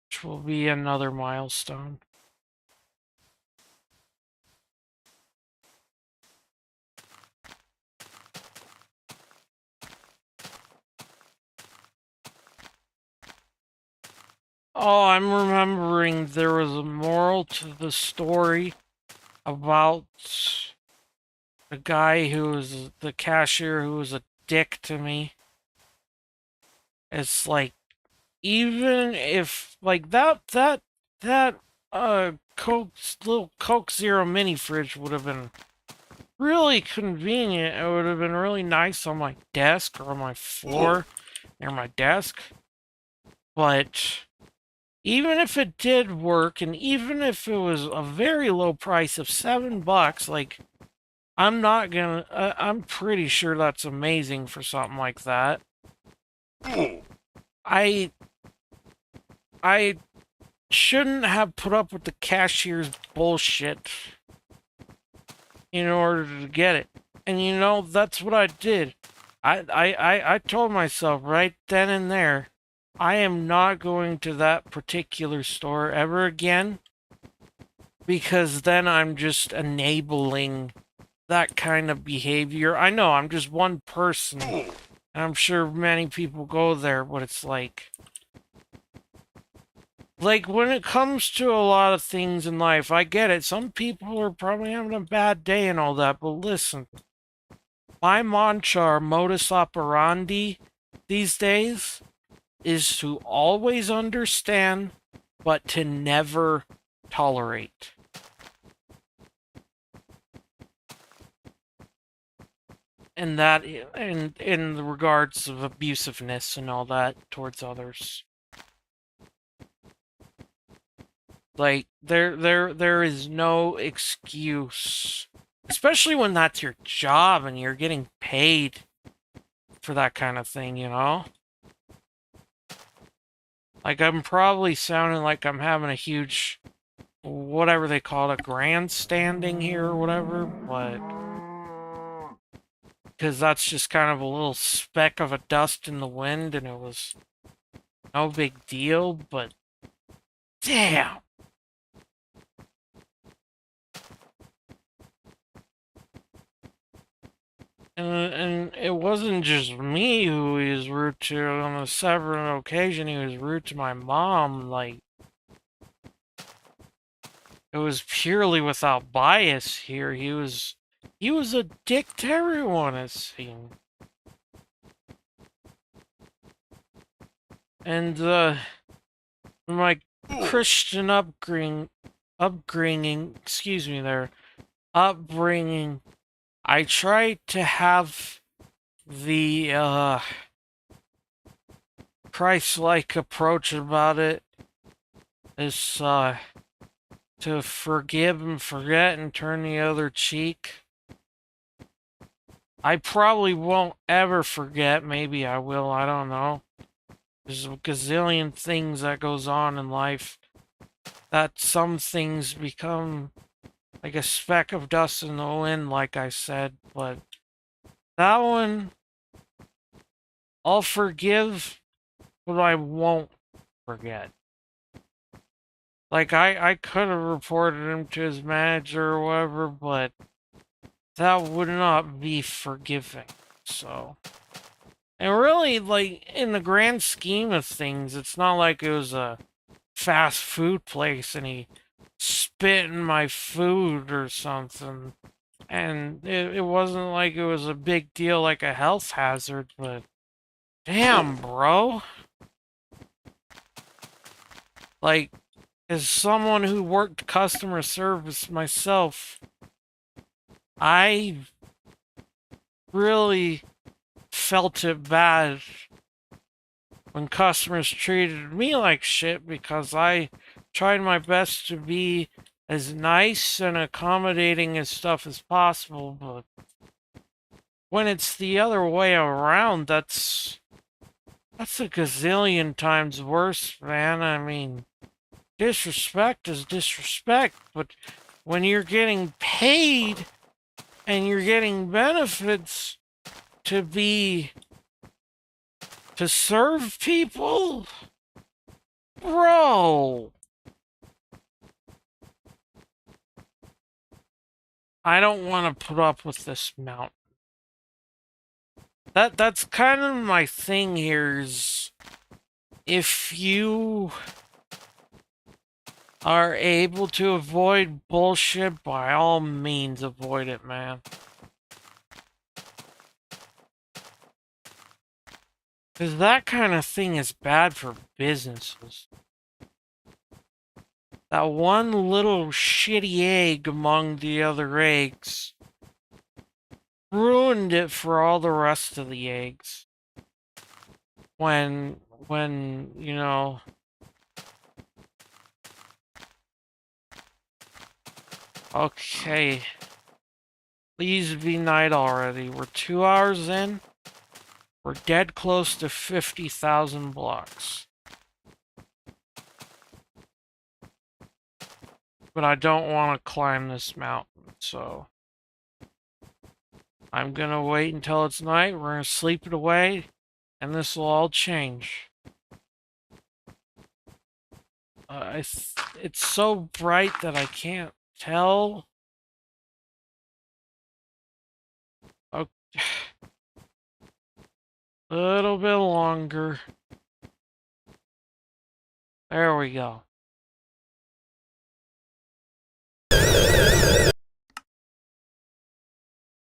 Which will be another milestone. Oh, I'm remembering there was a moral to the story about the guy who was the cashier who was a dick to me. It's like, even if, like, that little Coke Zero mini fridge would have been really convenient. It would have been really nice on my desk or on my floor near my desk. But even if it did work, and even if it was a very low price of $7, like, I'm pretty sure that's amazing for something like that. I I shouldn't have put up with the cashier's bullshit in order to get it. And you know, that's what I did. I told myself right then and there, I am not going to that particular store ever again, because then I'm just enabling that kind of behavior. I know I'm just one person, and I'm sure many people go there, but it's like when it comes to a lot of things in life, I get it. Some people are probably having a bad day and all that, but listen, my mantra or modus operandi these days is to always understand, but to never tolerate. And that in the regards of abusiveness and all that towards others. Like, there is no excuse, especially when that's your job and you're getting paid for that kind of thing, you know? Like, I'm probably sounding like I'm having a huge, whatever they call it, grandstanding here or whatever, but because that's just kind of a little speck of a dust in the wind and it was no big deal, but damn. And it wasn't just me who he was rude to. On a several occasion, he was rude to my mom. Like, it was purely without bias here. He was a dick to everyone, it seemed. And my Christian upbringing, I tried to have the Christ-like approach about it, is to forgive and forget and turn the other cheek. I probably won't ever forget. Maybe I will. I don't know. There's a gazillion things that goes on in life that some things become like a speck of dust in the wind, like I said. But that one, I'll forgive, but I won't forget. Like, I could have reported him to his manager or whatever, but that would not be forgiving. So, and really, like, in the grand scheme of things, it's not like it was a fast food place and he spit in my food or something. And it wasn't like it was a big deal, like a health hazard, but damn, bro. Like, as someone who worked customer service myself, I really felt it bad when customers treated me like shit because I tried my best to be as nice and accommodating as stuff as possible, but when it's the other way around, that's a gazillion times worse, man. I mean, disrespect is disrespect, but when you're getting paid and you're getting benefits to be to serve people, bro, I don't want to put up with this mountain. That's kind of my thing here is if you are able to avoid bullshit, by all means avoid it, man. Because that kind of thing is bad for businesses. That one little shitty egg among the other eggs ruined it for all the rest of the eggs. When, you know, okay, please be night already. We're 2 hours in. We're dead close to 50,000 blocks. But I don't want to climb this mountain, so I'm gonna wait until it's night. We're gonna sleep it away, and this will all change. It's so bright that I can't tell. A little bit longer. There we go.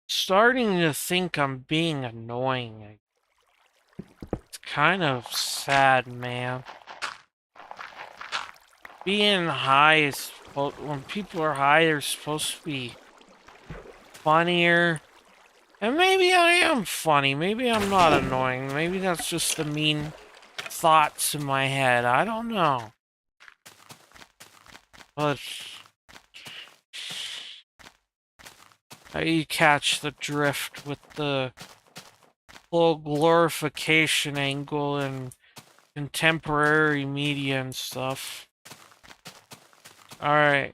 Starting to think I'm being annoying. It's kind of sad, man. Being high is when people are high, they're supposed to be funnier. And maybe I am funny. Maybe I'm not annoying. Maybe that's just the mean thoughts in my head. I don't know. But you catch the drift with the whole glorification angle and contemporary media and stuff. Alright.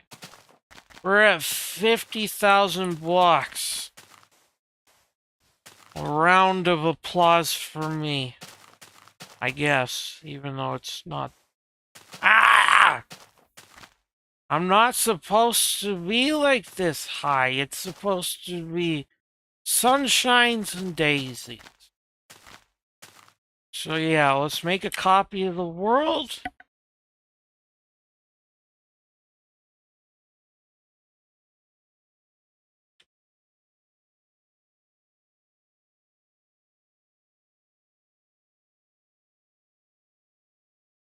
We're at 50,000 blocks. A round of applause for me. I guess, even though it's not. Ah! I'm not supposed to be like this high. It's supposed to be Sunshines and daisies. So yeah, let's make a copy of the world.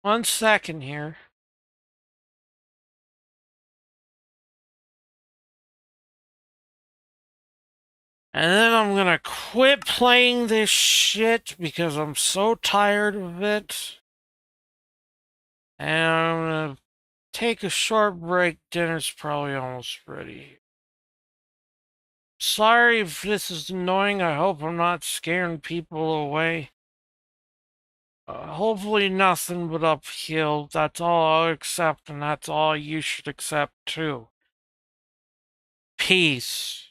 One second here. And then I'm gonna quit playing this shit because I'm so tired of it. And I'm gonna take a short break. Dinner's probably almost ready. Sorry if this is annoying. I hope I'm not scaring people away. Hopefully nothing but uphill. That's all I'll accept, and that's all you should accept too. Peace.